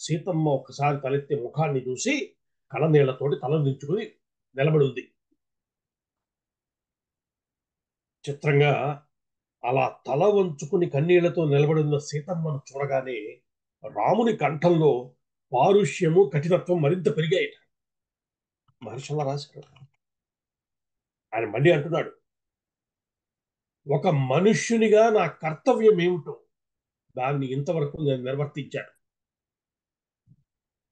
S1: సీతమ్మ ఒక్కసారి తలెత్తి ముఖాన్ని చూసి కళ్ళనీళ్లతోటి తల దించుకుని నిలబడి ఉంది. చిత్రంగా అలా తల వంచుకుని కన్నీళ్లతో నిలబడిన సీతమ్మను చూడగానే రాముని కంఠంలో పారుష్యము, కఠినత్వం మరింత పెరిగాయట. మహర్షులా రాశారు. ఆయన మళ్ళీ అంటున్నాడు, ఒక మనుష్యునిగా నా కర్తవ్యం ఏమిటో దాన్ని ఇంతవరకు నేను నిర్వర్తించాను.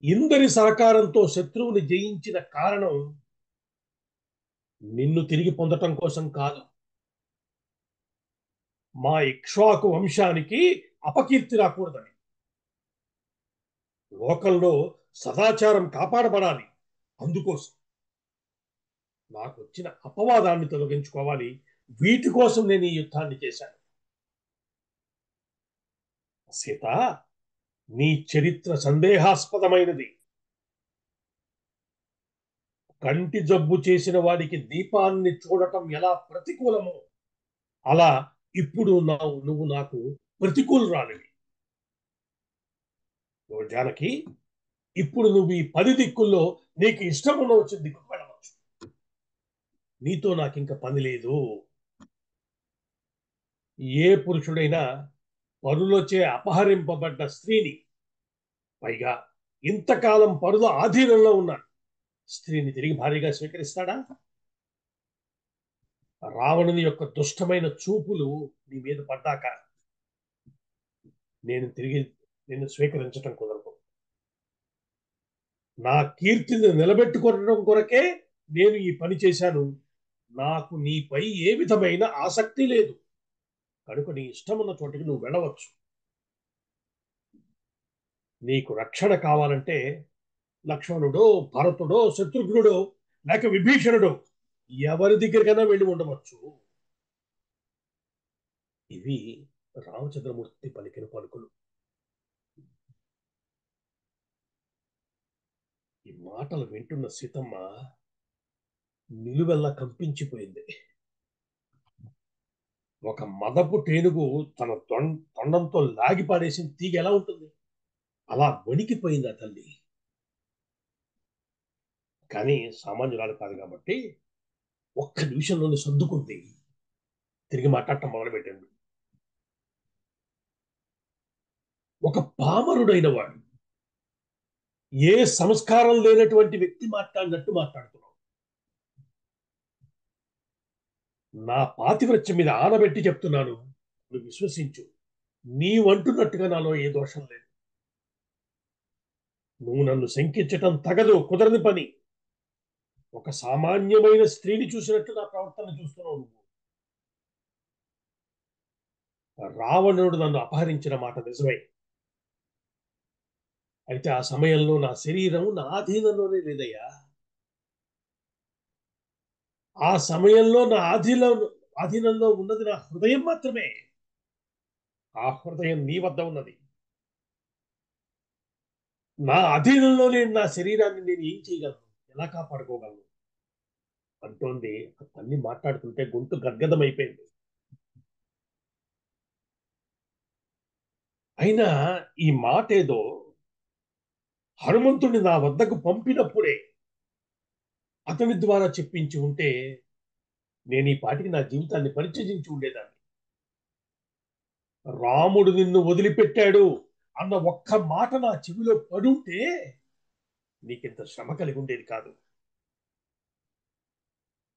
S1: ఇందరి సహకారంతో శత్రువుని జయించిన కారణం నిన్ను తిరిగి పొందటం కోసం కాదు, మా ఇక్ష్వాకు వంశానికి అపకీర్తి రాకూడదని. లోకంలో సదాచారం కాపాడబడాలి. అందుకోసం నాకు వచ్చిన అపవాదాన్ని తొలగించుకోవాలి. వీటి కోసం నేను ఈ యుద్ధాన్ని చేశాను. సీత, నీ చరిత్ర సందేహాస్పదమైనది. కంటి జబ్బు చేసిన వాడికి దీపాన్ని చూడటం ఎలా ప్రతికూలమో అలా ఇప్పుడు నువ్వు నాకు ప్రతికూలురాలివి. జానకి, ఇప్పుడు నువ్వు ఈ 10 దిక్కుల్లో నీకు ఇష్టం ఉన్న వచ్చే దిక్కు వెళ్ళవచ్చు. నీతో నాకు ఇంకా పని లేదు. ఏ పురుషుడైనా పరులొచ్చే అపహరింపబడ్డ స్త్రీని, పైగా ఇంతకాలం పరుల ఆధీనంలో ఉన్న స్త్రీని తిరిగి భార్యగా స్వీకరిస్తాడా? రావణుని యొక్క దుష్టమైన చూపులు నీ మీద పడ్డాక నేను తిరిగి నిన్ను స్వీకరించటం కుదరదు. నా కీర్తిని నిలబెట్టుకోవడం కొరకే నేను ఈ పని చేశాను. నాకు నీపై ఏ విధమైన ఆసక్తి లేదు కనుక నీ ఇష్టం ఉన్న చోటికి నువ్వు వెళ్ళవచ్చు. నీకు రక్షణ కావాలంటే లక్ష్మణుడో, భరతుడో, శత్రుఘ్నుడో, లేక విభీషణుడో ఎవరి దగ్గరికైనా వెళ్ళి ఉండవచ్చు. ఇవి రామచంద్రమూర్తి పలికిన పలుకులు. ఈ మాటలు వింటున్న సీతమ్మ నిలువెల్లా కంపించిపోయింది. ఒక మదపు టేనుగు తన తొండంతో లాగి పాడేసిన తీగ ఎలా ఉంటుంది అలా వణికిపోయింది ఆ తల్లి. కానీ సామాన్యురాలు కాదు కాబట్టి ఒక్క నిమిషంలోనే సర్దుకుంది. తిరిగి మాట్లాడటం మొదలుపెట్టింది. ఒక పామరుడైన వాడు, ఏ సంస్కారం లేనటువంటి వ్యక్తి మాట్లాడినట్టు మాట్లాడుతున్నావు. నా పాతివ్రత్యం మీద ఆనబెట్టి చెప్తున్నాను, నువ్వు విశ్వసించు. నీవంటున్నట్టుగా నాలో ఏ దోషం లేదు. నువ్వు నన్ను శంకించటం తగదు, కుదరని పని. ఒక సామాన్యమైన స్త్రీని చూసినట్టు నా ప్రవర్తన చూస్తున్నావు నువ్వు. రావణుడు నన్ను అపహరించిన మాట నిజమే. అయితే ఆ సమయంలో నా శరీరం నా ఆధీనంలోనే లేదయ్యా. ఆ సమయంలో నా ఆధీనంలో ఉన్నది నా హృదయం మాత్రమే. ఆ హృదయం నీ వద్ద ఉన్నది. నా అధీనంలో లేని నా శరీరాన్ని నేను ఏం చేయగలను, ఎలా కాపాడుకోగలను అంటోంది. ఆ తల్లి మాట్లాడుతుంటే గొంతు గద్గదమైపోయింది. అయినా ఈ మాట ఏదో హనుమంతుడిని నా వద్దకు పంపినప్పుడే అతని ద్వారా చెప్పించి ఉంటే నేను ఈ పాటికి నా జీవితాన్ని పరిచయించి ఉండేదాన్ని. రాముడు నిన్ను వదిలిపెట్టాడు అన్న ఒక్క మాట నా చెవిలో పడుంటే నీకింత శ్రమ కలిగి ఉండేది కాదు.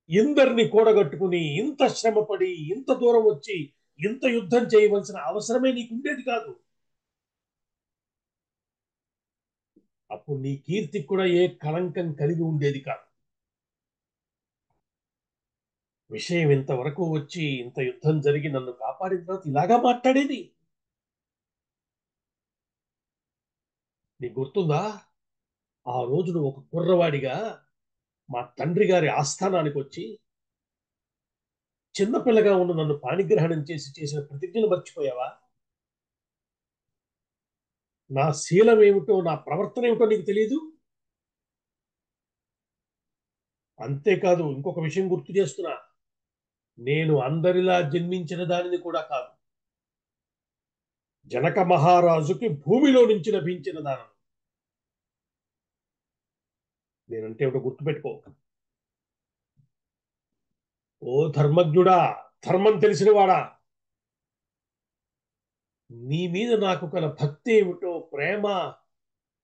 S1: ఇందరిని కూడగట్టుకుని ఇంత శ్రమపడి ఇంత దూరం వచ్చి ఇంత యుద్ధం చేయవలసిన అవసరమే నీకు ఉండేది కాదు. అప్పుడు నీ కీర్తికి కూడా ఏ కళంకం కలిగి ఉండేది కాదు. విషయం ఇంతవరకు వచ్చి ఇంత యుద్ధం జరిగి నన్ను కాపాడిన తర్వాత ఇలాగా మాట్లాడేది. నీకు గుర్తుందా? ఆ రోజు నువ్వు ఒక కుర్రవాడిగా మా తండ్రి గారి ఆస్థానానికి వచ్చి చిన్నపిల్లగా ఉన్న నన్ను పాణిగ్రహణం చేసి చేసిన ప్రతిజ్ఞను మర్చిపోయావా? నా శీలం ఏమిటో, నా ప్రవర్తన ఏమిటో నీకు తెలియదు. అంతేకాదు, ఇంకొక విషయం గుర్తు చేస్తున్నా. నేను అందరిలా జన్మించిన దానిని కూడా కాదు. జనక మహారాజుకి భూమిలో నుంచి లభించిన దానం. నేనంటే ఒకటి గుర్తుపెట్టుకో. ఓ ధర్మజ్ఞుడా, ధర్మం తెలిసినవాడా, నీ మీద నాకు కల భక్తి ఏమిటో, ప్రేమ,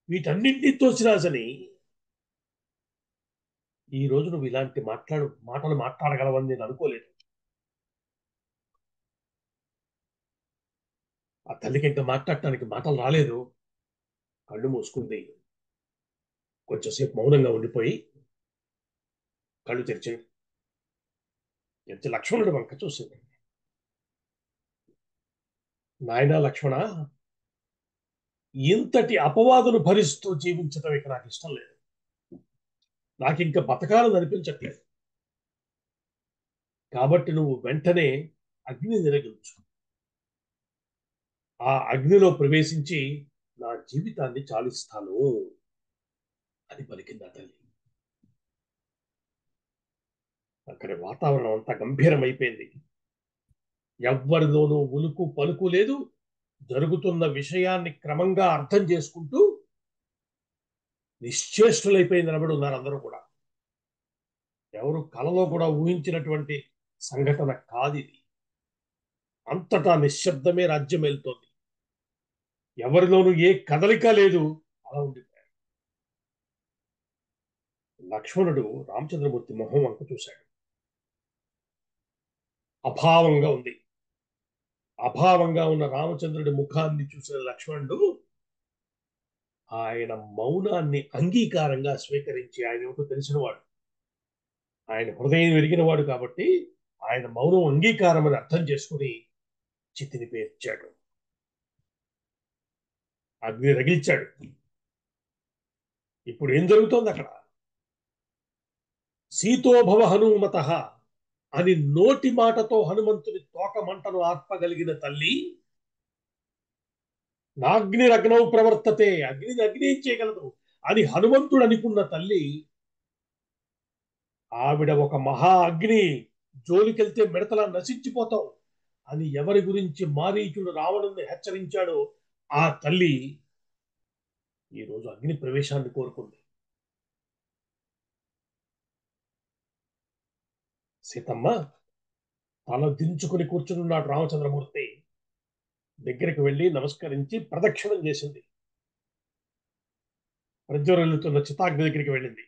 S1: వీటన్నింటినీ తోసిరాజని ఈ రోజు నువ్వు ఇలాంటి మాటలు మాట్లాడగలవని నేను అనుకోలేదు. ఆ తల్లికి ఇంకా మాట్లాడటానికి మాటలు రాలేదు. కళ్ళు మూసుకుంది. కొంచెంసేపు మౌనంగా ఉండిపోయి కళ్ళు తెరిచింది. లక్ష్మణుడు వంక చూసింది. నాయనా లక్ష్మణ, ఇంతటి అపవాదును భరిస్తూ జీవించడం ఇక నాకు ఇష్టం లేదు. నాకు ఇంకా బతకాలని అనిపించట్లేదు. కాబట్టి నువ్వు వెంటనే అగ్ని నిరగించు. ఆ అగ్నిలో ప్రవేశించి నా జీవితాన్ని చాలిస్తాను అని పలికింది ఆ తల్లి. అక్కడి వాతావరణం అంతా గంభీరమైపోయింది. ఎవ్వరిలోనూ ఉలుకు పలుకు లేదు. జరుగుతున్న విషయాన్ని క్రమంగా అర్థం చేసుకుంటూ నిశ్చేష్టులైపోయి నిలబడి ఉన్నారు అందరూ కూడా. ఎవరు కలలో కూడా ఊహించినటువంటి సంఘటన కాదిది. అంతటా నిశ్శబ్దమే రాజ్యం వెళ్తోంది. ఎవరిలోనూ ఏ కదలిక లేదు. అలా ఉండిపోయారు. లక్ష్మణుడు రామచంద్రమూర్తి మొహం వంక చూశాడు. అభావంగా ఉంది. అభావంగా ఉన్న రామచంద్రుడి ముఖాన్ని చూసిన లక్ష్మణుడు ఆయన మౌనాన్ని అంగీకారంగా స్వీకరించి, ఆయన ఏమిటో తెలిసినవాడు, ఆయన హృదయం ఎరిగినవాడు కాబట్టి ఆయన మౌనం అంగీకారం అని అర్థం చేసుకుని చితిని పేర్చాడు. అగ్ని రగిల్చాడు. ఇప్పుడు ఏం జరుగుతోంది అక్కడ? సీతోభవ హనుమత అని నోటి మాటతో హనుమంతుని తోక మంటను ఆర్పగలిగిన తల్లి, నాగ్నిరగ్నౌ ప్రవర్తతే, అగ్నిని అగ్ని చేయగలదు అని హనుమంతుడు అనుకున్న తల్లి, ఆవిడ ఒక మహా అగ్ని, జోలికెళ్తే మిడతలా నశించిపోతాం అని ఎవరి గురించి మారీచుడు రావణుని హెచ్చరించాడో ఆ తల్లి ఈ రోజు అగ్ని ప్రవేశాన్ని కోరుకుంది. సీతమ్మ తల దించుకుని కూర్చున్నాడు రామచంద్రమూర్తి. దగ్గరికి వెళ్లి నమస్కరించి ప్రదక్షిణం చేసింది. ప్రజ్వరులుతున్న చితాగ్ని దగ్గరికి వెళ్ళింది.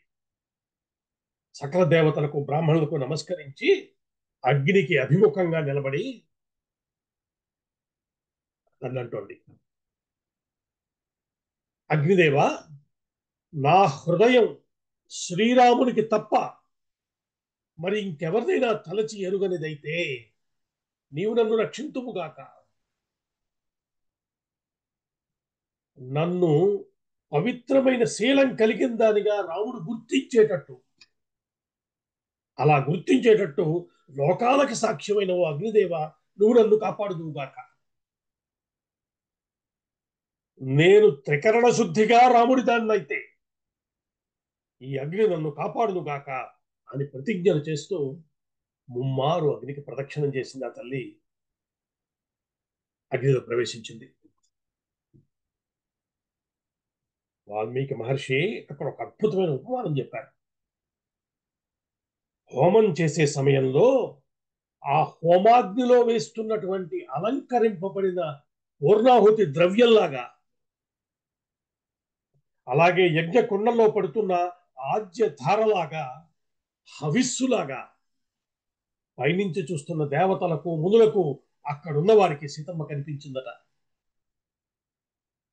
S1: సకల దేవతలకు, బ్రాహ్మణులకు నమస్కరించి అగ్నికి అభిముఖంగా నిలబడి అన్నంటోంది, అగ్నిదేవ, నా హృదయం శ్రీరామునికి తప్ప మరి ఇంకెవరినైనా తలచి ఎరుగనిదైతే నీవు నన్ను రక్షింతుముగాక. నన్ను పవిత్రమైన శీలం కలిగిన దానిగా రాముడు గుర్తించేటట్టు, అలా గుర్తించేటట్టు లోకాలకి సాక్ష్యమైన ఓ అగ్నిదేవ, నువ్వు నన్ను కాపాడుదువుగాక. నేను త్రికరణ శుద్ధిగా రాముడి దాన్నైతే ఈ అగ్ని నన్ను కాపాడుదుగాక అని ప్రతిజ్ఞలు చేస్తూ ముమ్మారు అగ్నికి ప్రదక్షిణం చేసింది ఆ తల్లి. అగ్నిలో ప్రవేశించింది. వాల్మీకి మహర్షి అక్కడ ఒక అద్భుతమైన ఉపమానం చెప్పారు. హోమం చేసే సమయంలో ఆ హోమాగ్నిలో వేస్తున్నటువంటి అలంకరింపబడిన పూర్ణాహుతి ద్రవ్యంలాగా, అలాగే యజ్ఞ కుండంలో పడుతున్న ఆజ్య ధారలాగా, హవిస్సులాగా పైనుంచి చూస్తున్న దేవతలకు, మునులకు, అక్కడున్న వారికి సీతమ్మ కనిపించిందట.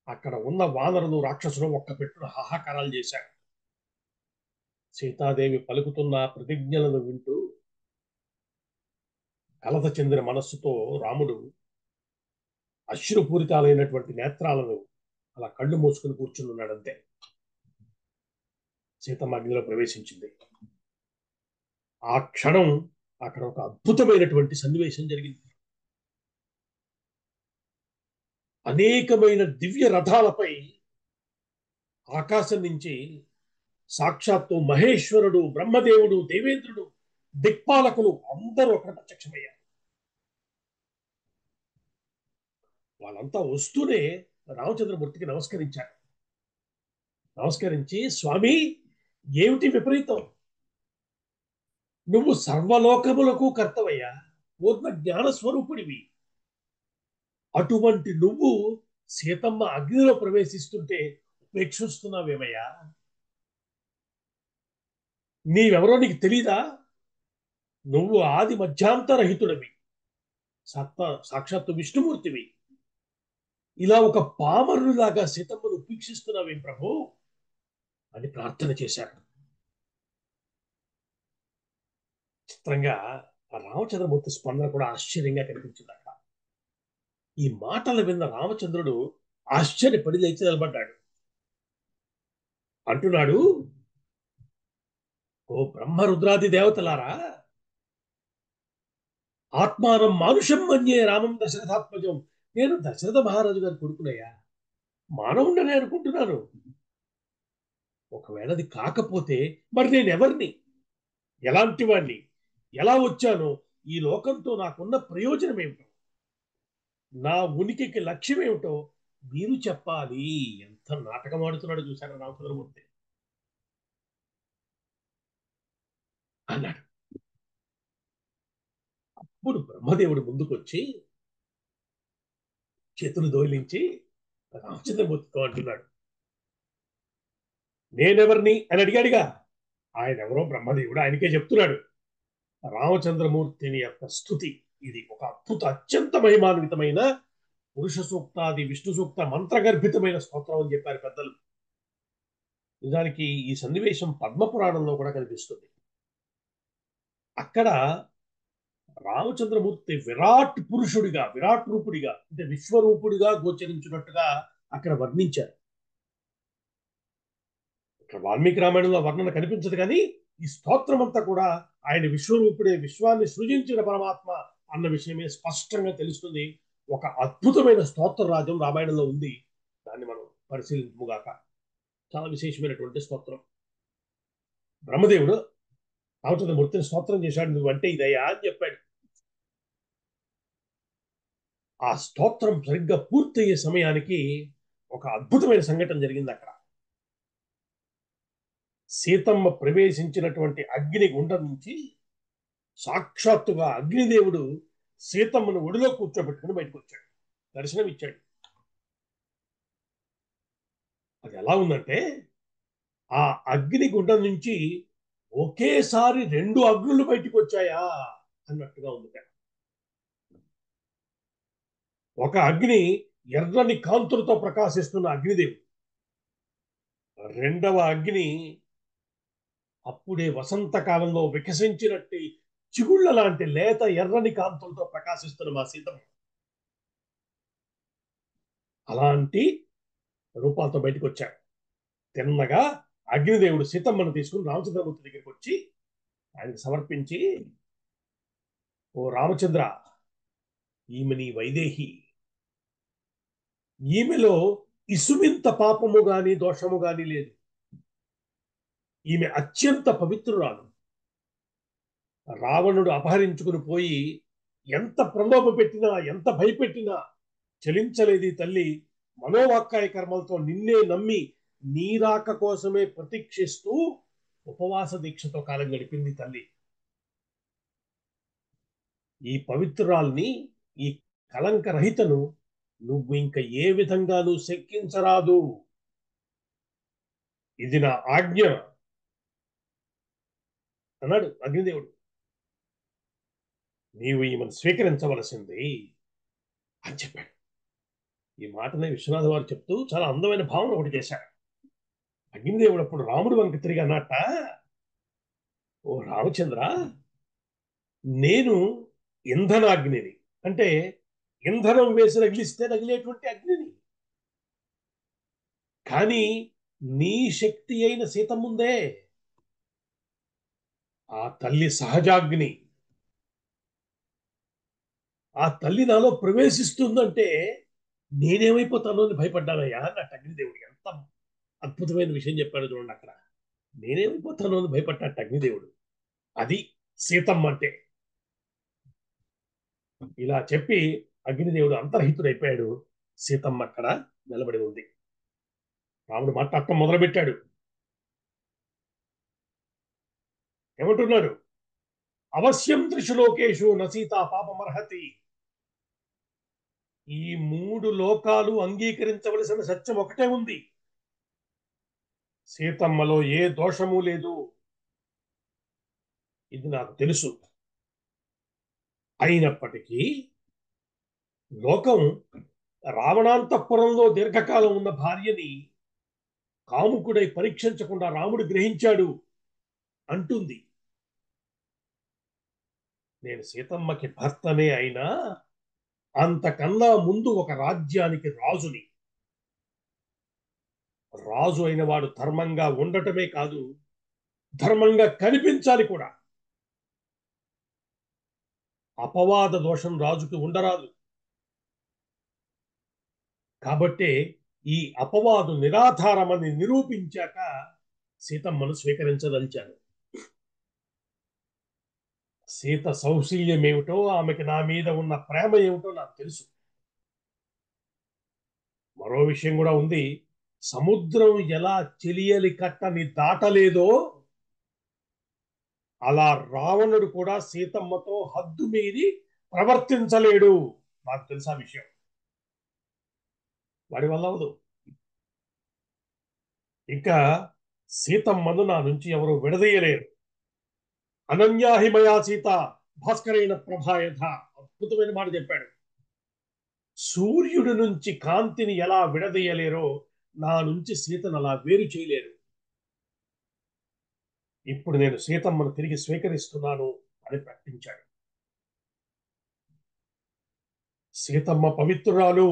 S1: అక్కడ ఉన్న వానరులు, రాక్షసులు ఒక్క పెట్టున హాహాకారాలు చేశారు. సీతాదేవి పలుకుతున్న ప్రతిజ్ఞలను వింటూ కలత చెందిన మనస్సుతో రాముడు అశ్రుపూరితాలైనటువంటి నేత్రాలను అలా కళ్ళు మూసుకుని కూర్చున్నాడంతే. సీతమ్మ అగ్నిలో ప్రవేశించింది. ఆ క్షణం అక్కడ ఒక అద్భుతమైనటువంటి సన్నివేశం జరిగింది. అనేకమైన దివ్య రథాలపై ఆకాశం నుంచి సాక్షాత్తు మహేశ్వరుడు, బ్రహ్మదేవుడు, దేవేంద్రుడు, దిక్పాలకులు అందరూ అక్కడ ప్రత్యక్షమయ్యారు. వాళ్ళంతా వస్తూనే రామచంద్రమూర్తికి నమస్కరించారు. నమస్కరించి, స్వామి, ఏమిటి విపరీతం? నువ్వు సర్వలోకములకు కర్తవయ్యా, పూర్ణ జ్ఞాన స్వరూపుడివి. అటువంటి నువ్వు సీతమ్మ అగ్నిలో ప్రవేశిస్తుంటే ఉపేక్షిస్తున్నావేమయ్యా? నీవెవరో నీకు తెలీదా? నువ్వు ఆది మధ్యాంతరహితుడివి, సాక్షాత్తు విష్ణుమూర్తివి. ఇలా ఒక పామరులాగా సీతమ్మను ఉపేక్షిస్తున్నావేం ప్రభు అని ప్రార్థన చేశారు. చిత్రంగా ఆ రామచంద్రమూర్తి స్పందన కూడా ఆశ్చర్యంగా కనిపించింది అక్కడ. ఈ మాటలు విన్న రామచంద్రుడు ఆశ్చర్యపడి లేచి నిలబడ్డాడు. అంటున్నాడు, ఓ బ్రహ్మరుద్రాది దేవతలారా, ఆత్మానం మానుషం మన్యే రామం దశరథాత్మజం. నేను దశరథ మహారాజు గారి కొడుకునయ్యా, మానవుండని అనుకుంటున్నాను. ఒకవేళ అది కాకపోతే మరి నేను ఎవరిని, ఎలాంటి వాణ్ణి, ఎలా వచ్చానో, ఈ లోకంతో నాకున్న ప్రయోజనం ఏమిటో, నా ఉనికికి లక్ష్యం ఏమిటో మీరు చెప్పాలి. ఎంత నాటకం ఆడుతున్నాడు చూశారు రామచంద్రమూర్తి అన్నాడు. అప్పుడు బ్రహ్మదేవుడు ముందుకొచ్చి చేతులు దోలించి రామచంద్రమూర్తితో అంటున్నాడు, నేనెవరిని అని అడిగాడుగా. ఆయన ఎవరో బ్రహ్మదేవుడు ఆయనకే చెప్తున్నాడు. రామచంద్రమూర్తిని యొక్క స్థుతి ఇది. ఒక అద్భుత, అత్యంత మహిమాన్వితమైన పురుష సూక్తాది విష్ణు సూక్త మంత్రగర్భితమైన స్తోత్రం అని చెప్పారు పెద్దలు. నిజానికి ఈ సన్నివేశం పద్మపురాణంలో కూడా కనిపిస్తుంది. అక్కడ రామచంద్రమూర్తి విరాట్ పురుషుడిగా, విరాట్ రూపుడిగా, అంటే విశ్వరూపుడిగా గోచరించినట్టుగా అక్కడ వర్ణించారు. ఇక్కడ వాల్మీకి రామాయణంలో వర్ణన కనిపించదు, కానీ ఈ స్తోత్రం అంతా కూడా ఆయన విశ్వరూపుడే, విశ్వాన్ని సృజించిన పరమాత్మ అన్న విషయమే స్పష్టంగా తెలుస్తుంది. ఒక అద్భుతమైన స్తోత్ర రాజ్యం రామాయణంలో ఉంది. దాన్ని మనం పరిశీలించుగాక. చాలా విశేషమైనటువంటి స్తోత్రం. బ్రహ్మదేవుడు రామచంద్రమూర్తిని స్తోత్రం చేశాడు. నువ్వంటే ఇదయ్యా అని చెప్పాడు. ఆ స్తోత్రం సరిగ్గా పూర్తయ్యే సమయానికి ఒక అద్భుతమైన సంఘటన జరిగింది అక్కడ. సీతమ్మ ప్రవేశించినటువంటి అగ్ని గుండ నుంచి సాక్షాత్తుగా అగ్నిదేవుడు సీతమ్మను ఒడిలో కూర్చోబెట్టుకుని బయటకు వచ్చాడు, దర్శనం ఇచ్చాడు. అది ఎలా ఉందంటే, ఆ అగ్ని గుండ నుంచి ఒకేసారి రెండు అగ్నులు బయటకు వచ్చాయా అన్నట్టుగా ఉంది. ఒక అగ్ని ఎర్రని కాంతులతో ప్రకాశిస్తున్న అగ్నిదేవుడు, రెండవ అగ్ని అప్పుడే వసంతకాలంలో వికసించినట్టు చిగుళ్ళ లాంటి లేత ఎర్రని కాంతులతో ప్రకాశిస్తున్న మా సీతమ్మ అలాంటి రూపాలతో బయటకు వచ్చాడు. తిన్నగా అగ్నిదేవుడు సీతమ్మను తీసుకుని రామచంద్రమూర్తి దగ్గరికి వచ్చి ఆయనకు సమర్పించి, ఓ రామచంద్ర, ఈమె నీ వైదేహి. ఈమెలో ఇసుమింత పాపము గాని దోషము గాని లేదు. ఈమె అత్యంత పవిత్రురాలు. రావణుడు అపహరించుకుని పోయి ఎంత ప్రలోభ పెట్టినా, ఎంత భయపెట్టినా చలించలేదు తల్లి. మనోవాక్కాయ కర్మలతో నిన్నే నమ్మి నీరాక కోసమే ప్రతీక్షిస్తూ ఉపవాస దీక్షతో కాలం గడిపింది తల్లి. ఈ పవిత్రురాల్ని, ఈ కలంక రహితను నువ్వు ఇంకా ఏ విధంగానూ శక్కించరాదు. ఇది నా ఆజ్ఞ అన్నాడు అగ్నిదేవుడు. నీవు ఈమెను స్వీకరించవలసింది అని చెప్పాడు. ఈ మాటనే విశ్వనాథ వారు చెప్తూ చాలా అందమైన భావన ఒకటి చేశాడు. అగ్నిదేవుడు అప్పుడు రాముడు వంక తిరిగి అన్నట్ట, ఓ రామచంద్ర, నేను ఇంధనాగ్నిని, అంటే ఇంధనం వేసి రగిలిస్తే రగిలేటువంటి అగ్నిని. కానీ నీ శక్తి అయిన సీతమ్ముందే, ఆ తల్లి సహజాగ్ని. ఆ తల్లి నాలో ప్రవేశిస్తుందంటే నేనేమైపోతానో అని భయపడ్డానయ్యా అన్నట్టు అగ్నిదేవుడు. ఎంత అద్భుతమైన విషయం చెప్పాడు చూడండి అక్కడ. నేనేమైపోతానో అని భయపడ్డాడు అగ్నిదేవుడు. అది సీతమ్మ అంటే. ఇలా చెప్పి అగ్నిదేవుడు అంతర్హితుడైపోయాడు. సీతమ్మ అక్కడ నిలబడి ఉంది. రాముడు మాట్లాడటం మొదలుపెట్టాడు. ఏమంటున్నాడు? అవశ్యం త్రిషు లోకేషు న సీతా పాపమర్హతి. ఈ 3 లోకాలు అంగీకరించవలసిన సత్యం ఒకటే ఉంది. సీతమ్మలో ఏ దోషము లేదు. ఇది నాకు తెలుసు. అయినప్పటికీ లోకం రావణాంతఃపురంలో దీర్ఘకాలం ఉన్న భార్యని కాముకుడై పరీక్షించకుండా రాముడు గ్రహించాడు అంటుంది. నేను సీతమ్మకి భర్తనే అయినా అంతకన్నా ముందు ఒక రాజ్యానికి రాజుని. రాజు అయిన వాడు ధర్మంగా ఉండటమే కాదు, ధర్మంగా కనిపించాలి కూడా. అపవాద దోషం రాజుకి ఉండరాదు. కాబట్టే ఈ అపవాదు నిరాధారమని నిరూపించాక సీతమ్మను స్వీకరించదలిచాను. సీత సౌశీల్యం ఏమిటో, ఆమెకి నా మీద ఉన్న ప్రేమ ఏమిటో నాకు తెలుసు. మరో విషయం కూడా ఉంది. సముద్రం ఎలా చెలియలి కట్టని దాటలేదో అలా రావణుడు కూడా సీతమ్మతో హద్దు మీరి ప్రవర్తించలేడు. నాకు తెలుసా విషయం. వాడి వల్ల అవదు. ఇంకా సీతమ్మను నా నుంచి ఎవరు విడదీయలేరు. అనన్యాహిమయా సీత భాస్కరైన ప్రభాయథ. అద్భుతమైన మాట చెప్పాడు. సూర్యుడి నుంచి కాంతిని ఎలా విడదీయలేరో నా నుంచి సీతను అలా వేరు చేయలేరు. ఇప్పుడు నేను సీతమ్మను తిరిగి స్వీకరిస్తున్నాను అని ప్రకటించాడు. సీతమ్మ పవిత్రురాలు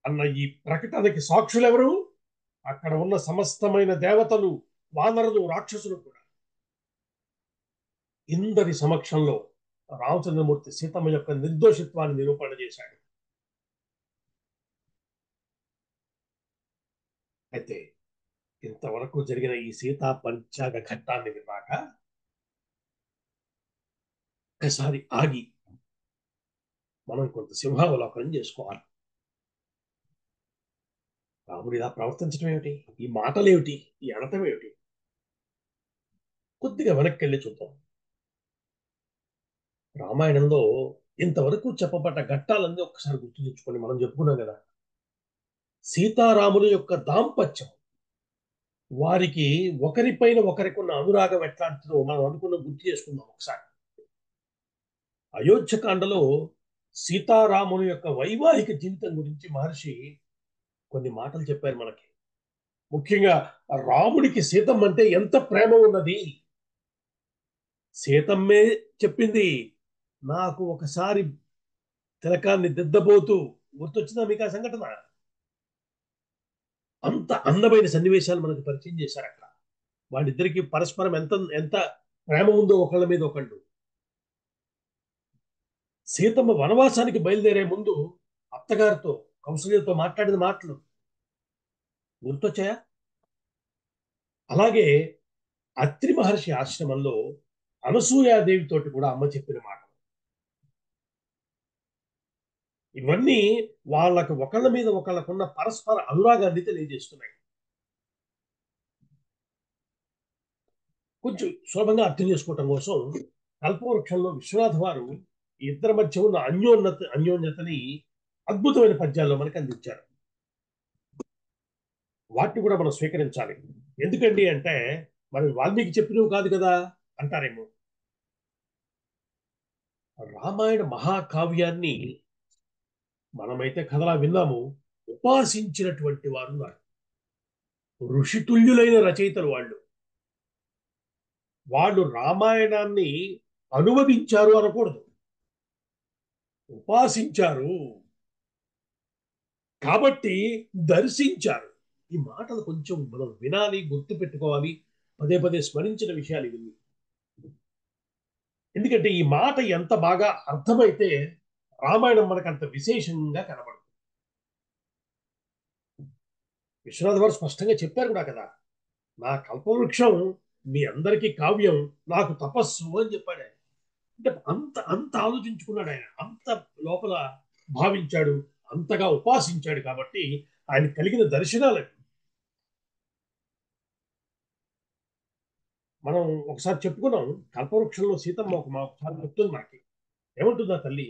S1: అన్న ఈ ప్రకటనకి సాక్షులెవరు? అక్కడ ఉన్న సమస్తమైన దేవతలు, వానరులు, రాక్షసులు కూడా. ఇందరి సమక్షంలో రామచంద్రమూర్తి సీతమ్మ యొక్క నిర్దోషిత్వాన్ని నిరూపణ చేశాడు. అయితే ఇంతవరకు జరిగిన ఈ సీతా పంచాగ ఘట్టాన్ని విన్నాక ఒకసారి ఆగి మనం కొంత సింహావలోకనం చేసుకోవాలి. రాముడు ఇలా ప్రవర్తించడం ఏమిటి? ఈ మాటలేమిటి? ఈ అనటం ఏమిటి? కొద్దిగా వెనక్కి వెళ్ళి చూద్దాం. రామాయణంలో ఇంతవరకు చెప్పబడ్డ ఘట్టాలన్నీ ఒక్కసారి గుర్తు తెచ్చుకొని మనం చెప్పుకున్నాం కదా. సీతారాముల యొక్క దాంపత్యం, వారికి ఒకరిపైన ఒకరికి ఉన్న అనురాగం ఎట్లాంటిదో మనం అనుకున్న గుర్తు చేసుకుందాం ఒకసారి. అయోధ్యకాండలో సీతారాముల యొక్క వైవాహిక జీవితం గురించి మహర్షి కొన్ని మాటలు చెప్పారు మనకి. ముఖ్యంగా రాముడికి సీతమ్మ అంటే ఎంత ప్రేమ ఉన్నది. సీతమ్మే చెప్పింది, నాకు ఒకసారి తిలకాన్ని దిద్దబోతూ. గుర్తొచ్చిందా మీకు ఆ సంఘటన? అంత అందమైన సన్నివేశాలు మనకు పరిచయం చేశారు అక్కడ. వాళ్ళిద్దరికి పరస్పరం ఎంత ఎంత ప్రేమ ఉందో ఒకళ్ళ మీద ఒకళ్ళు. సీతమ్మ వనవాసానికి బయలుదేరే ముందు అత్తగారితో, కౌసల్యతో మాట్లాడిన మాటలు గుర్తొచ్చాయా? అలాగే అత్రి మహర్షి ఆశ్రమంలో అనసూయాదేవితోటి కూడా అమ్మ చెప్పిన మాట. ఇవన్నీ వాళ్ళకు ఒకళ్ళ మీద ఒకళ్ళకున్న పరస్పర అనురాగాన్ని తెలియజేస్తున్నాయి. కొంచెం సులభంగా అర్థం చేసుకోవటం కోసం కల్పవృక్షంలో విశ్వనాథ వారు ఈ ఇద్దరి మధ్య ఉన్న అన్యోన్యతని అద్భుతమైన పద్యాల్లో మనకు అందించారు. వాటిని కూడా మనం స్వీకరించాలి. ఎందుకండి అంటే మరి వాల్మీకి చెప్పినవి కాదు కదా అంటారేమో. రామాయణ మహాకావ్యాన్ని మనమైతే కథలా విన్నాము. ఉపాసించినటువంటి వారు ఉన్నారు. ఋషితుల్యులైన రచయితలు వాళ్ళు. వాళ్ళు రామాయణాన్ని అనువదించారు అనకూడదు, ఉపాసించారు. కాబట్టి దర్శించారు. ఈ మాటలు కొంచెం మనం వినాలి, గుర్తు పెట్టుకోవాలి. పదే పదే స్మరించిన విషయాలు ఇవి. ఎందుకంటే ఈ మాట ఎంత బాగా అర్థమైతే రామాయణం మనకు అంత విశేషంగా కనబడుతుంది. విశ్వనాథ్ వారు స్పష్టంగా చెప్పారు కూడా కదా, నా కల్పవృక్షం మీ అందరికీ కావ్యం, నాకు తపస్సు అని చెప్పాడు ఆయన. అంటే అంత అంత ఆలోచించుకున్నాడు ఆయన, అంత లోపల భావించాడు, అంతగా ఉపాసించాడు కాబట్టి ఆయన కలిగిన దర్శనాలు. మనం ఒకసారి చెప్పుకున్నాం, కల్పవృక్షంలో సీతమ్మ ఒకసారి చెప్తుంది మనకి. ఏమంటుందా తల్లి,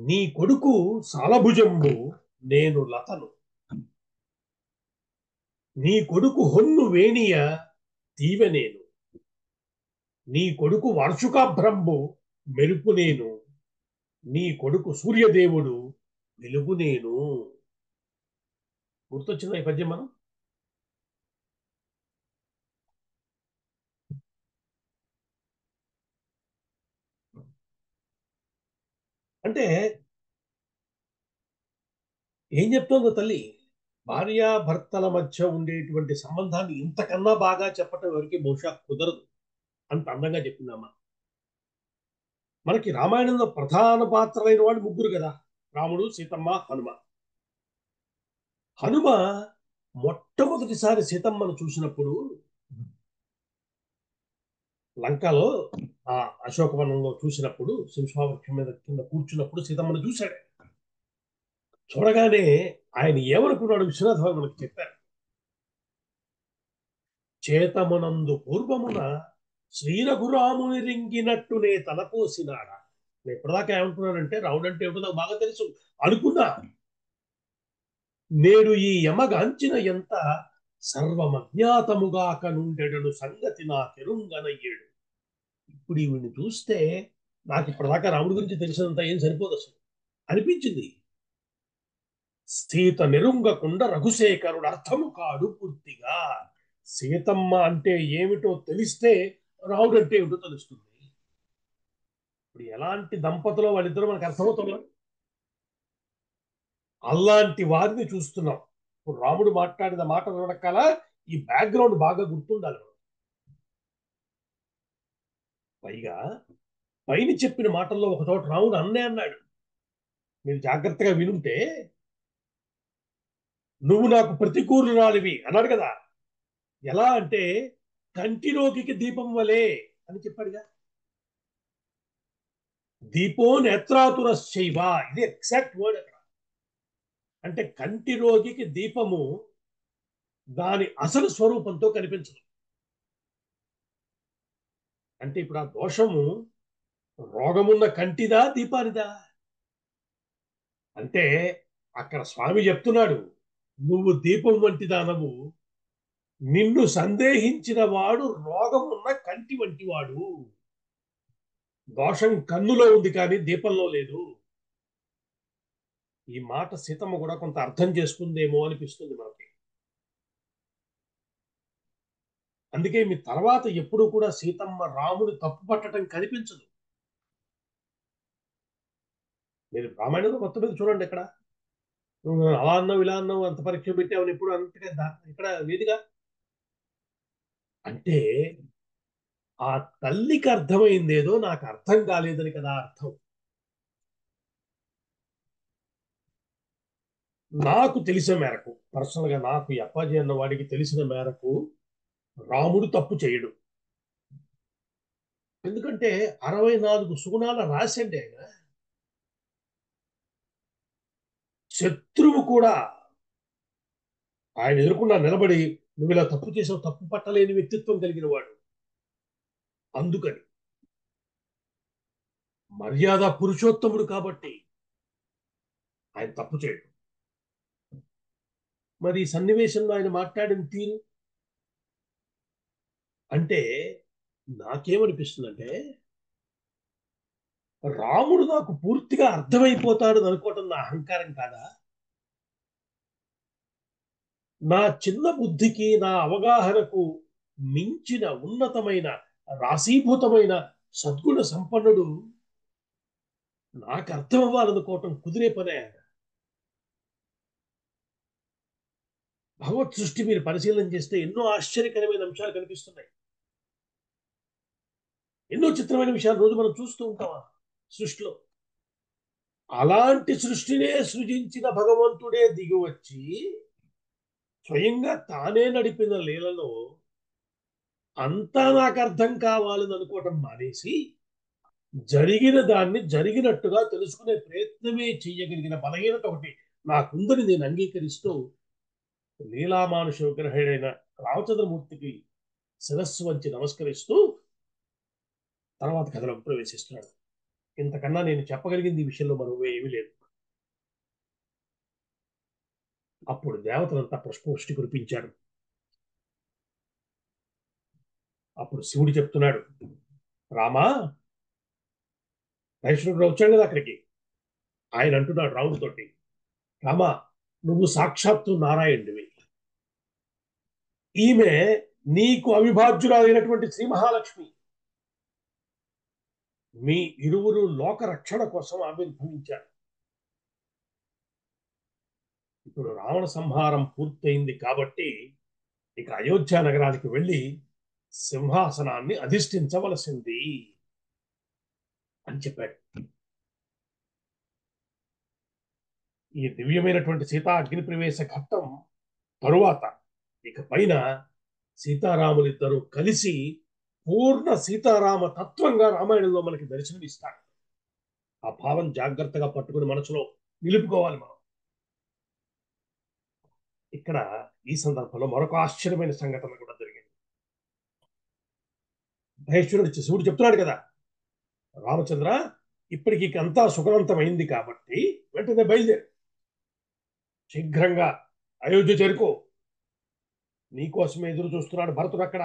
S1: నీ కొడుకు సాలభుజంబు నేను లతను, నీ కొడుకు హొన్ను వేణియ తీవె నేను, నీ కొడుకు వార్షుకాభ్రంబు మెరుపు నేను, నీ కొడుకు సూర్యదేవుడు వెలుగు నేను. గుర్తొచ్చిందా ఈ పద్యం మనం? అంటే ఏం చెప్తోందో తల్లి, భార్యాభర్తల మధ్య ఉండేటువంటి సంబంధాన్ని ఇంతకన్నా బాగా చెప్పటం ఎవరికి బహుశా కుదరదు, అంత అందంగా చెప్పిందమ్మా. మనకి రామాయణంలో ప్రధాన పాత్రలైన వాళ్ళు ముగ్గురు కదా, రాముడు, సీతమ్మ, హనుమ. హనుమ మొట్టమొదటిసారి సీతమ్మను చూసినప్పుడు లంకలో, ఆ అశోకవనంలో చూసినప్పుడు, సింహావృక్షం మీద కింద కూర్చున్నప్పుడు సీతమ్మను చూశాడు. చూడగానే ఆయన ఏమనుకున్నాడు విశ్వనాథ వారు మనకు చెప్పారు. చేతమునందు పూర్వమున శ్రీరఘురాముని రింగినట్టునే తలపోసినాడా. నేను ఇప్పటిదాకా ఏమంటున్నానంటే, రావుడు అంటే ఏమిటో నాకు బాగా తెలుసు అనుకున్నా. నేడు ఈ యమగాంచిన ఎంత సర్వమజ్ఞాతముగాక నుండెడను సంగతి నాకెరుంగనయ్యేడు. ఇప్పుడు ఈవిని చూస్తే నాకు ఇప్పటిదాకా రాముడి గురించి తెలిసినంత ఏం సరిపోదు అసలు అనిపించింది. సీత నెరుంగకుండా రఘుశేఖరుడు అర్థము కాడు పూర్తిగా. సీతమ్మ అంటే ఏమిటో తెలిస్తే రాముడు అంటే ఏమిటో తెలుస్తుంది. ఇప్పుడు ఎలాంటి దంపతులు వాళ్ళిద్దరూ మనకు అర్థమవుతున్నారు. అలాంటి వారిని చూస్తున్నాం. ఇప్పుడు రాముడు మాట్లాడిన మాట వెనకాల ఈ బ్యాక్గ్రౌండ్ బాగా గుర్తుండాలి. పైగా పైన చెప్పిన మాటల్లో ఒక చోట రాముడు అన్నే అన్నాడు, మీరు జాగ్రత్తగా వినుంటే, నువ్వు నాకు ప్రతికూలురాలివి అన్నాడు కదా. ఎలా అంటే కంటిరోగికి దీపం వలే అని చెప్పాడుగా. దీపో నేత్రాతురశైవ, ఇది ఎగ్జాక్ట్ వర్డ్ అక్కడ. అంటే కంటి రోగికి దీపము దాని అసలు స్వరూపంతో కనిపించదు. అంటే ఇప్పుడు ఆ దోషము రోగమున్న కంటిదా దీపానిదా? అంటే అక్కడ స్వామి చెప్తున్నాడు, నువ్వు దీపం వంటి దానవు, నిన్ను సందేహించిన వాడు రోగమున్న కంటి వంటి వాడు. దోషం కన్నులో ఉంది కానీ దీపంలో లేదు. ఈ మాట సీతమ్మ కూడా కొంత అర్థం చేసుకుందేమో అనిపిస్తుంది మనకి. అందుకే మీ తర్వాత ఎప్పుడు కూడా సీతమ్మ రాముని తప్పు పట్టడం కనిపించదు. మీరు రామాయణంలో మొత్తం మీద చూడండి, ఇక్కడ నువ్వు అలా అన్నావు ఇలా అన్నావు అంత పరీక్ష పెట్టావు ఎప్పుడు అంతగా ఇక్కడ లేదుగా. అంటే ఆ తల్లికి అర్థమైందేదో నాకు అర్థం కాలేదని కదా అర్థం. నాకు తెలిసిన మేరకు, పర్సనల్ గా నాకు ఈ అప్పాజీ అన్న వాడికి తెలిసిన మేరకు, రాముడు తప్పు చేయడు. ఎందుకంటే 64 సుగుణాల రాశండి ఆయన. శత్రువు కూడా ఆయన ఎదుర్కొన్నా నిలబడి, నువ్వు ఇలా తప్పు చేసావు, తప్పు పట్టలేని వ్యక్తిత్వం కలిగిన వాడు. అందుకని మర్యాద పురుషోత్తముడు కాబట్టి ఆయన తప్పు చేయడు. మరి ఈ సన్నివేశంలో ఆయన మాట్లాడిన తీరు అంటే నాకేమనిపిస్తుందంటే, రాముడు నాకు పూర్తిగా అర్థమైపోతాడు అనుకోవటం నా అహంకారం కాదా? నా చిన్న బుద్ధికి, నా అవగాహనకు మించిన ఉన్నతమైన రాశీభూతమైన సద్గుణ సంపన్నుడు నాకు అర్థం అవ్వాలనుకోవటం కుదిరే పనే. భగవత్ సృష్టి మీరు పరిశీలన చేస్తే ఎన్నో ఆశ్చర్యకరమైన అంశాలు కనిపిస్తున్నాయి. ఎన్నో చిత్రమైన విషయాలు రోజు మనం చూస్తూ ఉంటాం సృష్టిలో. అలాంటి సృష్టినే సృజించిన భగవంతుడే దిగి వచ్చి స్వయంగా తానే నడిపిన లీలలో అంతా నాకు అర్థం కావాలని అనుకోవటం మానేసి జరిగిన దాన్ని జరిగినట్టుగా తెలుసుకునే ప్రయత్నమే చెయ్యగలిగిన బలహీనత ఒకటి నాకుందని నేను అంగీకరిస్తూ లీలామానుష విగ్రహుడైన రామచంద్రమూర్తికి శిరస్సు వంచి నమస్కరిస్తూ తర్వాత కథలోకి ప్రవేశిస్తున్నాడు. ఇంతకన్నా నేను చెప్పగలిగింది ఈ విషయంలో మరో ఏమీ లేదు. అప్పుడు దేవతలంతా పుష్పవృష్టి కురిపించారు. అప్పుడు శివుడు చెప్తున్నాడు, రామా, వైష్ణవుడు వచ్చాడు కదా అక్కడికి. ఆయన అంటున్నాడు రాముడితోటి, రామా, నువ్వు సాక్షాత్తు నారాయణుడివి. ఈమె నీకు అవిభాజ్యురాలైనటువంటి శ్రీ మహాలక్ష్మి. మీ ఇరువురు లోక రక్షణ కోసం ఆవిర్భవించారు. ఇప్పుడు రావణ సంహారం పూర్తయింది కాబట్టి ఇక అయోధ్య నగరానికి వెళ్ళి సింహాసనాన్ని అధిష్ఠించవలసింది అని చెప్పాడు. ఈ దివ్యమైనటువంటి సీతా అగ్ని ప్రవేశ ఘట్టం తరువాత ఇక పైన సీతారాములిద్దరూ కలిసి పూర్ణ సీతారామ తత్వంగా రామాయణంలో మనకి దర్శనమిస్తాడు. ఆ భావం జాగ్రత్తగా పట్టుకుని మనసులో నిలుపుకోవాలి మనం. ఇక్కడ ఈ సందర్భంలో మరొక ఆశ్చర్యమైన సంఘటన కూడా జరిగింది. మహేశ్వరుడు శివుడు చెప్తున్నాడు కదా, రామచంద్ర, ఇప్పటికి అంతా సుఖవంతమైంది కాబట్టి వెంటనే బయలుదేరు, శీఘ్రంగా అయోధ్య చేరుకో. నీకోసమే ఎదురు చూస్తున్నాడు భరతుడు అక్కడ.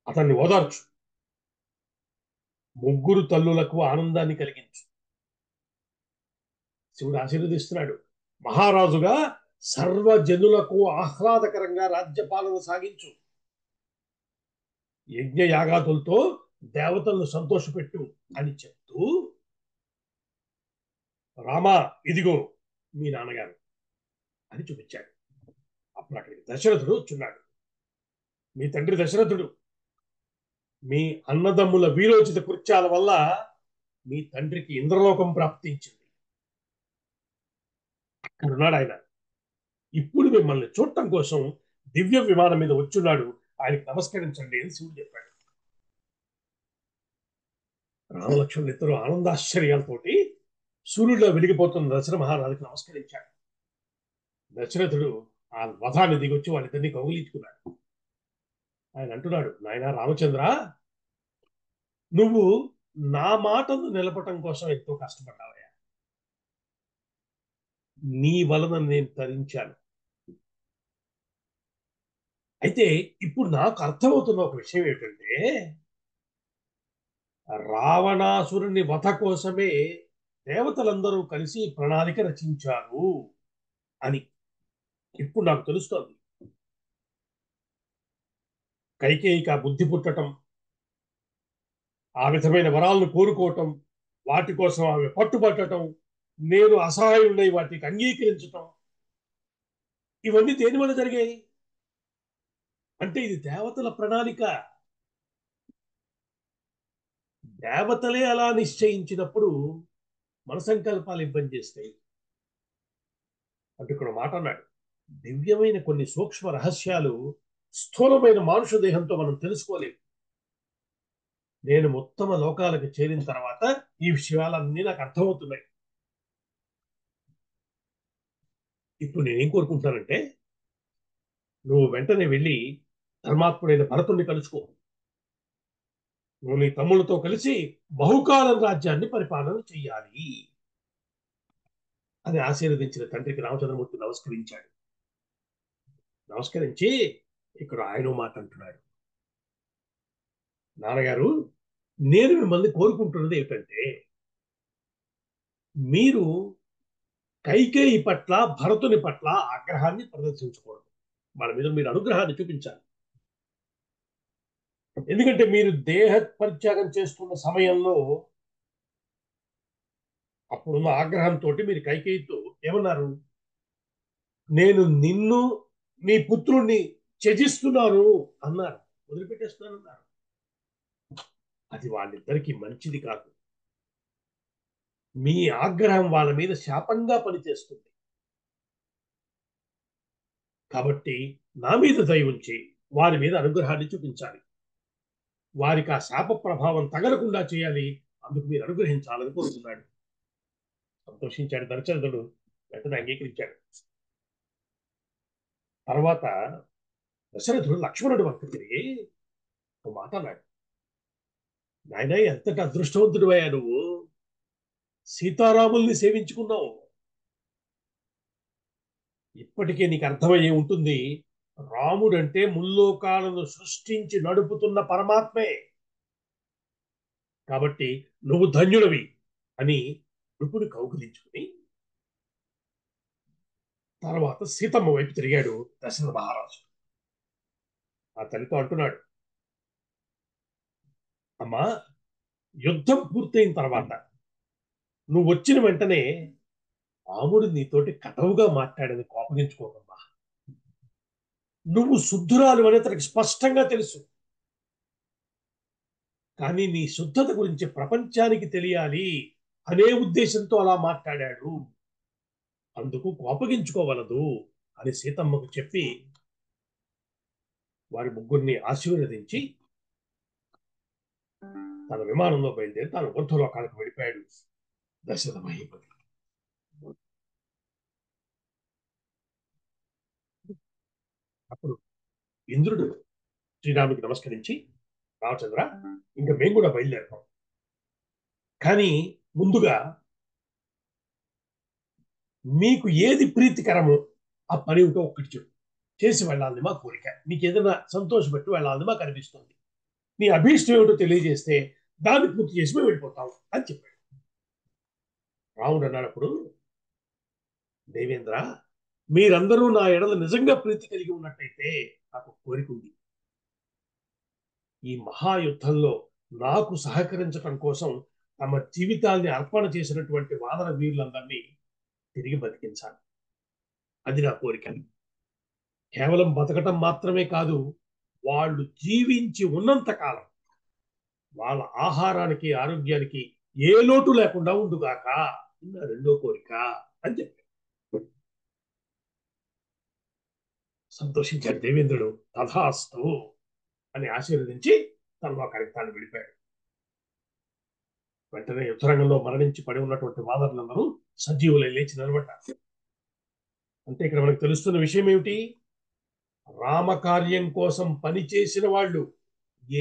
S1: అతన్ని ఓదార్చు, ముగ్గురు తల్లులకు ఆనందాన్ని కలిగించు. శివుడు ఆశీర్వదిస్తున్నాడు. మహారాజుగా సర్వజనులకు ఆహ్లాదకరంగా రాజ్యపాలన సాగించు. యజ్ఞ యాగాదులతో దేవతలను సంతోషపెట్టు అని చెప్తూ, రామా, ఇదిగో మీ నాన్నగారు అని చూపించాడు. అప్పుడు అక్కడికి దశరథుడు వచ్చున్నాడు. మీ తండ్రి దశరథుడు మీ అన్నదమ్ముల వీరోచిత కృత్యాల వల్ల మీ తండ్రికి ఇంద్రలోకం ప్రాప్తించింది. అక్కడున్నాడు ఆయన. ఇప్పుడు మిమ్మల్ని చూడటం కోసం దివ్య విమానం మీద వచ్చున్నాడు. ఆయనకి నమస్కరించండి అని శివుడు చెప్పాడు. రామలక్ష్మణులు ఇద్దరు ఆనందాశ్చర్యాలతోటి సూర్యుడిలో వెలిగిపోతున్న దశరథ మహారాజుకి నమస్కరించాడు. దశరథుడు ఆ వధాన్ని దిగొచ్చి వాళ్ళిద్దరిని కౌగిలించుకున్నాడు. ఆయన అంటున్నాడు, నాయన రామచంద్ర, నువ్వు నా మాటను నిలపటం కోసం ఎంతో కష్టపడ్డావయ్యా. నీ వలన నేను తరించాను. అయితే ఇప్పుడు నాకు అర్థమవుతున్న ఒక విషయం ఏమిటంటే, రావణాసురుని వధ కోసమే దేవతలందరూ కలిసి ప్రణాళిక రచించారు అని ఇప్పుడు నాకు తెలుస్తోంది. కైకేయికి ఆ బుద్ధి పుట్టడం, ఆ విధమైన వరాలను కోరుకోవటం, వాటి కోసం ఆమె పట్టుబట్టడం, నేను అసహాయుడై వాటికి అంగీకరించటం, ఇవన్నీ దేని వల్ల జరిగాయి అంటే ఇది దేవతల ప్రణాళిక. దేవతలే అలా నిశ్చయించినప్పుడు మన సంకల్పాలు ఇబ్బంది చేస్తాయి. అంటే ఇక్కడ మాట అన్నాడు, దివ్యమైన కొన్ని సూక్ష్మ రహస్యాలు స్థూలమైన మానుష దేహంతో మనం తెలుసుకోలేము. నేను ఉత్తమ లోకాలకు చేరిన తర్వాత ఈ విషయాలన్నీ నాకు అర్థమవుతున్నాయి. ఇప్పుడు నేనేం కోరుకుంటానంటే, నువ్వు వెంటనే వెళ్ళి ధర్మాత్ముడైన భరతుణ్ణి కలుసుకో. నువ్వు నీ తమ్ముళ్ళతో కలిసి బహుకాలం రాజ్యాన్ని పరిపాలన చెయ్యాలి అని ఆశీర్వదించిన తండ్రికి రామచంద్రమూర్తి నమస్కరించాడు. నమస్కరించి ఇక్కడ ఆయన మాట అంటున్నాడు, నాన్నగారు, నేను మిమ్మల్ని కోరుకుంటున్నది ఏమిటంటే, మీరు కైకేయి పట్ల భరతుని పట్ల ఆగ్రహాన్ని ప్రదర్శించకూడదు. వాళ్ళ మీద మీరు అనుగ్రహాన్ని చూపించాలి. ఎందుకంటే మీరు దేహ పరిత్యాగం చేస్తున్న సమయంలో అప్పుడున్న ఆగ్రహంతో మీరు కైకేయితో ఏమన్నారు, నేను నిన్ను నీ పుత్రుణ్ణి త్యజిస్తున్నాను అన్నారు, వదిలిపెట్టేస్తున్నాను అన్నారు. అది వాళ్ళిద్దరికీ మంచిది కాదు. మీ ఆగ్రహం వాళ్ళ మీద శాపంగా పనిచేస్తుంది. కాబట్టి నా మీద దయ ఉంచి వారి మీద అనుగ్రహాన్ని చూపించాలి. వారికి ఆ శాప ప్రభావం తగలకుండా చేయాలి. అందుకు మీరు అనుగ్రహించాలని కోరుతున్నాడు. సంతోషించాడు దశరథుడు. వెంటనే అంగీకరించాడు. తర్వాత దశరథుడు లక్ష్మణుడు వంక తిరిగి ఒక మాట అన్నాడు. నాయన, ఎంతటి అదృష్టవంతుడు అయ్యా నువ్వు. సీతారాముల్ని సేవించుకున్నావు. ఇప్పటికే నీకు అర్థమయ్యే ఉంటుంది. రాముడంటే ముల్లోకాలను సృష్టించి నడుపుతున్న పరమాత్మే. కాబట్టి నువ్వు ధన్యుడివి అని నృపుని కౌగిలించుకుని తర్వాత సీతమ్మ వైపు తిరిగాడు దశరథ మహారాజు. ఆ తల్లితో అంటున్నాడు, అమ్మా, యుద్ధం పూర్తయిన తర్వాత నువ్వు వచ్చిన వెంటనే రాముడు నీతోటి కటవుగా మాట్లాడని కోపగించుకోకమ్మా. నువ్వు శుద్ధురాలు అని తనకి స్పష్టంగా తెలుసు. కానీ నీ శుద్ధత గురించి ప్రపంచానికి తెలియాలి అనే ఉద్దేశంతో అలా మాట్లాడాడు. అందుకు కోపగించుకోవలదు అని సీతమ్మకు చెప్పి వారి ముగ్గురిని ఆశీర్వదించి తన విమానంలో బయలుదేరి తాను ఊర్ధ్వలోకాలకు వెళ్ళిపోయాడు దశరథ మహీపతి. అప్పుడు ఇంద్రుడు శ్రీరాముడికి నమస్కరించి, రామచంద్ర, ఇంకా మేము కూడా బయలుదేరుతాం. కానీ ముందుగా మీకు ఏది ప్రీతికరమో ఆ పని ఏమిటో ఒక్కటి చెప్పు. చేసి వెళ్ళాలని మా కోరిక. నీకు ఏదైనా సంతోషపెట్టి వెళ్ళాలని మాకు అనిపిస్తుంది. నీ అభీష్టం ఏమిటో తెలియజేస్తే దాన్ని పూర్తి చేసి మేము వెళ్ళిపోతాం అని చెప్పాడు. రాముడు అన్నాడప్పుడు, దేవేంద్ర, మీరందరూ నా ఎడల నిజంగా ప్రీతి కలిగి ఉన్నట్టయితే నాకు కోరిక ఉంది. ఈ మహాయుద్ధంలో నాకు సహకరించడం కోసం తమ జీవితాల్ని అర్పణ చేసినటువంటి వానర వీరులందరినీ తిరిగి బతికించాలి. అది నా కోరిక. కేవలం బతకటం మాత్రమే కాదు, వాళ్ళు జీవించి ఉన్నంత కాలం వాళ్ళ ఆహారానికి ఆరోగ్యానికి ఏ లోటు లేకుండా ఉండుగాక నా రెండో కోరిక అని చెప్పాడు. సంతోషించాడు దేవేంద్రుడు. తథాస్తు అని ఆశీర్వదించి తన లోకానికి తాను వెళ్ళిపోయాడు. వెంటనే యుద్ధరంగంలో మరణించి పడి ఉన్నటువంటి వానరులందరూ సజీవులై లేచి నిలబడ్డారు. అంటే ఇక్కడ మనకు తెలుస్తున్న విషయం ఏమిటి? రామకార్యం కోసం పనిచేసిన వాళ్ళు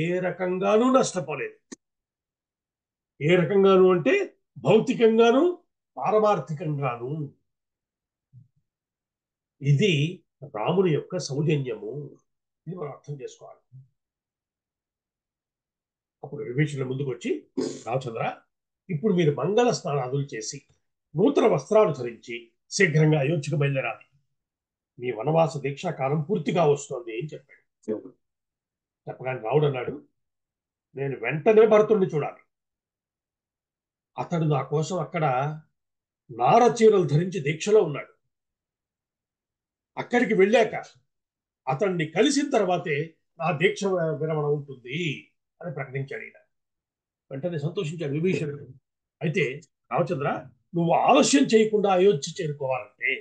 S1: ఏ రకంగానూ నష్టపోలేదు. ఏ రకంగాను అంటే భౌతికంగాను పారమార్థికంగాను. ఇది రాముని యొక్క సౌజన్యము. ఇది మనం అర్థం చేసుకోవాలి. అప్పుడు విభీషణుడు ముందుకు వచ్చి, రామచంద్ర, ఇప్పుడు మీరు మంగళ స్నానాదులు చేసి నూతన వస్త్రాలు ధరించి శీఘ్రంగా అయోధ్యకు బయలుదేరాలి. మీ వనవాస దీక్షాకాలం పూర్తిగా వస్తోంది అని చెప్పాడు. చెప్పగానే రావుడు అన్నాడు, నేను వెంటనే భరతుడిని చూడాలి. అతడు నా కోసం అక్కడ నార చీరలు ధరించి దీక్షలో ఉన్నాడు. అక్కడికి వెళ్ళాక అతన్ని కలిసిన తర్వాతే నా దీక్ష విరమణ ఉంటుంది అని ప్రకటించాడు. ఈయన వెంటనే సంతోషించాడు విభీషణుడు. అయితే రామచంద్ర, నువ్వు ఆలస్యం చేయకుండా అయోధ్య చేరుకోవాలంటే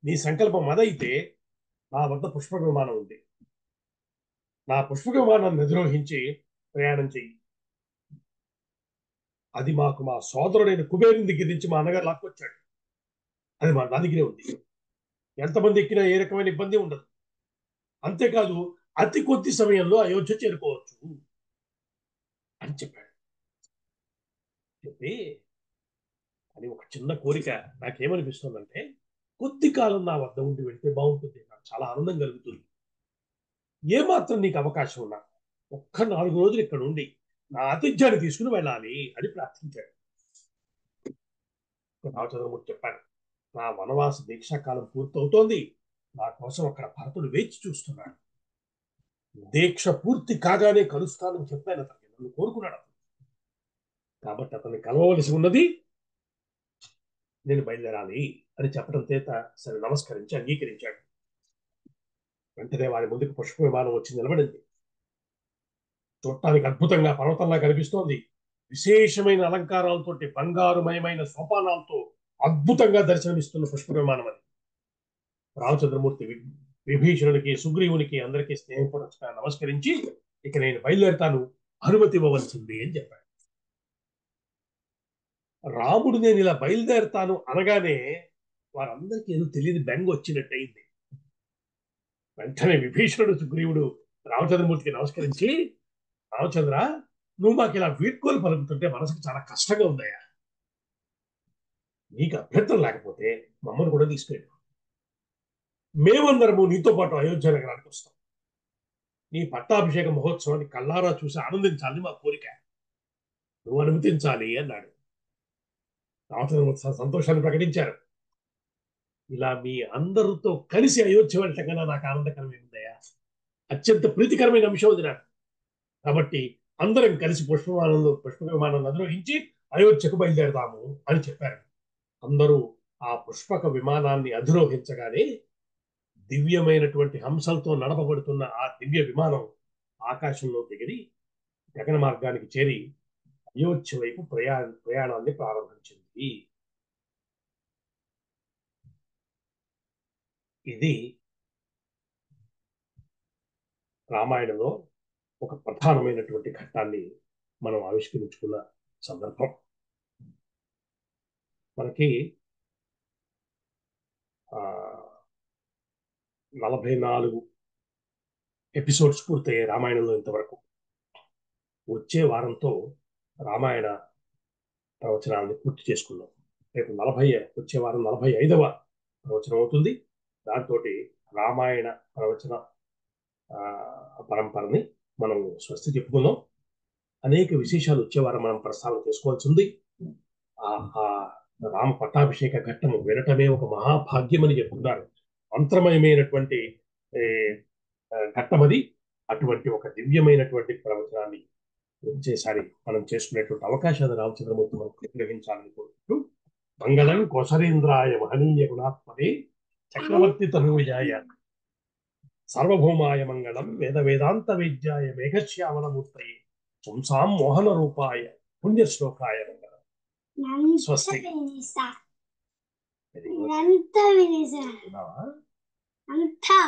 S1: నీ సంకల్పం అదైతే నా వద్ద పుష్పక విమానం ఉంది. నా పుష్పక విమానాన్ని అధిరోహించి ప్రయాణం చెయ్యి. అది మాకు మా సోదరుడైన కుబేరుని దగ్గర నుంచి మా అన్నగారు లాక్కొచ్చాడు. అది మా నా దగ్గరే ఉంది. ఎంతమంది ఎక్కినా ఏ రకమైన ఇబ్బంది ఉండదు. అంతేకాదు, అతి కొద్ది సమయంలో అయోధ్య చేరుకోవచ్చు అని చెప్పాడు. చెప్పి అది ఒక చిన్న కోరిక నాకేమనిపిస్తుందంటే, కొద్ది కాలం నా వద్ద ఉండి వెళ్తే బాగుంటుంది. నాకు చాలా ఆనందం కలుగుతుంది. ఏమాత్రం నీకు అవకాశం ఉన్నా ఒక్క 4 రోజులు ఇక్కడ ఉండి నా ఆతిథ్యాన్ని తీసుకుని వెళ్ళాలి అని ప్రార్థించాడు. రామచంద్రమూర్తి చెప్పాడు, నా వనవాస దీక్షాకాలం పూర్తవుతోంది. నా కోసం అక్కడ భరతుడు వేచి చూస్తున్నాడు. దీక్ష పూర్తి కాగానే కలుస్తానని చెప్పాను అతనికి. నన్ను కోరుకున్నాడు. కాబట్టి అతన్ని కలవవలసి ఉన్నది. నేను బయలుదేరాలి అని చెప్పడం చేత సరే నమస్కరించి అంగీకరించాడు. వెంటనే వారి ముందుకు పుష్ప విమానం వచ్చి నిలబడింది. చూడటానికి అద్భుతంగా పర్వతంలా కనిపిస్తోంది. విశేషమైన అలంకారాలతోటి బంగారుమయమైన సోపానాలతో అద్భుతంగా దర్శనమిస్తున్న పుష్ప విమానం అది. రామచంద్రమూర్తి విభీషణుడికి, సుగ్రీవునికి అందరికీ స్నేహపూర్వకంగా నమస్కరించి, ఇక నేను బయలుదేరుతాను, అనుమతి ఇవ్వవలసింది అని చెప్పాడు. రాముడు నేను ఇలా బయలుదేరుతాను అనగానే వారందరికీ ఏదో తెలియని బెంగ వచ్చినట్టయింది. వెంటనే విభీషణుడు, సుగ్రీవుడు రామచంద్రమూర్తికి నమస్కరించి, రామచంద్ర, నువ్వు మాకు ఇలా వీడ్కోలు పలుకుతుంటే మనసుకు చాలా కష్టంగా ఉందయ్యా. నీకు అభ్యంతరం లేకపోతే మమ్మల్ని కూడా తీసుకెళ్ళు. మేమందరము నీతో పాటు అయోధ్య నగరానికి వస్తాం. నీ పట్టాభిషేక మహోత్సవాన్ని కళ్ళారా చూసి ఆనందించాలని మా కోరిక. నువ్వు అనుమతించాలి అన్నాడు. రామచంద్రమూర్తి సంతోషాన్ని ప్రకటించారు. ఇలా మీ అందరితో కలిసి అయోధ్య వెళ్ళటం కన్నా నాకు ఆనందకరమైందయ్యా. అత్యంత ప్రీతికరమైన అంశం అది నాకు. కాబట్టి అందరం కలిసి పుష్ప విమానాన్ని అధిరోహించి అయోధ్యకు బయలుదేరదాము అని చెప్పారు. అందరూ ఆ పుష్పక విమానాన్ని అధిరోహించగానే దివ్యమైనటువంటి హంసలతో నడపబడుతున్న ఆ దివ్య విమానం ఆకాశంలో దిగి గగన మార్గానికి చేరి అయోధ్య వైపు ప్రయాణాన్ని ప్రారంభించింది. ఇది రామాయణంలో ఒక ప్రధానమైనటువంటి ఘట్టాన్ని మనం ఆవిష్కరించుకున్న సందర్భం. మనకి 44 ఎపిసోడ్స్ పూర్తయ్యాయి రామాయణంలో ఇంతవరకు. వచ్చే వారంతో రామాయణ ప్రవచనాన్ని పూర్తి చేసుకున్నాం. రేపు వచ్చే వారం 45వ ప్రవచనం అవుతుంది. దాంతో రామాయణ ప్రవచన పరంపరని మనం స్వస్తి చెప్పుకుందాం. అనేక విశేషాలు వచ్చే వారం మనం ప్రస్తావన చేసుకోవాల్సి ఉంది. ఆ రామ పట్టాభిషేక ఘట్టము వినటమే ఒక మహాభాగ్యమని చెప్తున్నారు. మంత్రమయమైనటువంటి ఘట్టమది. అటువంటి ఒక దివ్యమైనటువంటి ప్రవచనాన్ని వచ్చేసారి మనం చేసుకునేటువంటి అవకాశాన్ని రామచంద్రమూర్తి మనకు గ్రహించాలని కోరుకుంటూ, మంగళం కోసరేంద్రాయ మహనీయ గుణాత్మనే చక్రవర్తి తనూజాయ సార్వభౌమాయ మంగళం వేద వేదాంత వేద్యాయ మేఘశ్యామలమూర్తయే పుంసాం మోహన రూపాయ పుణ్యశ్లోకాయ మంగళం. స్వస్తి. అంతా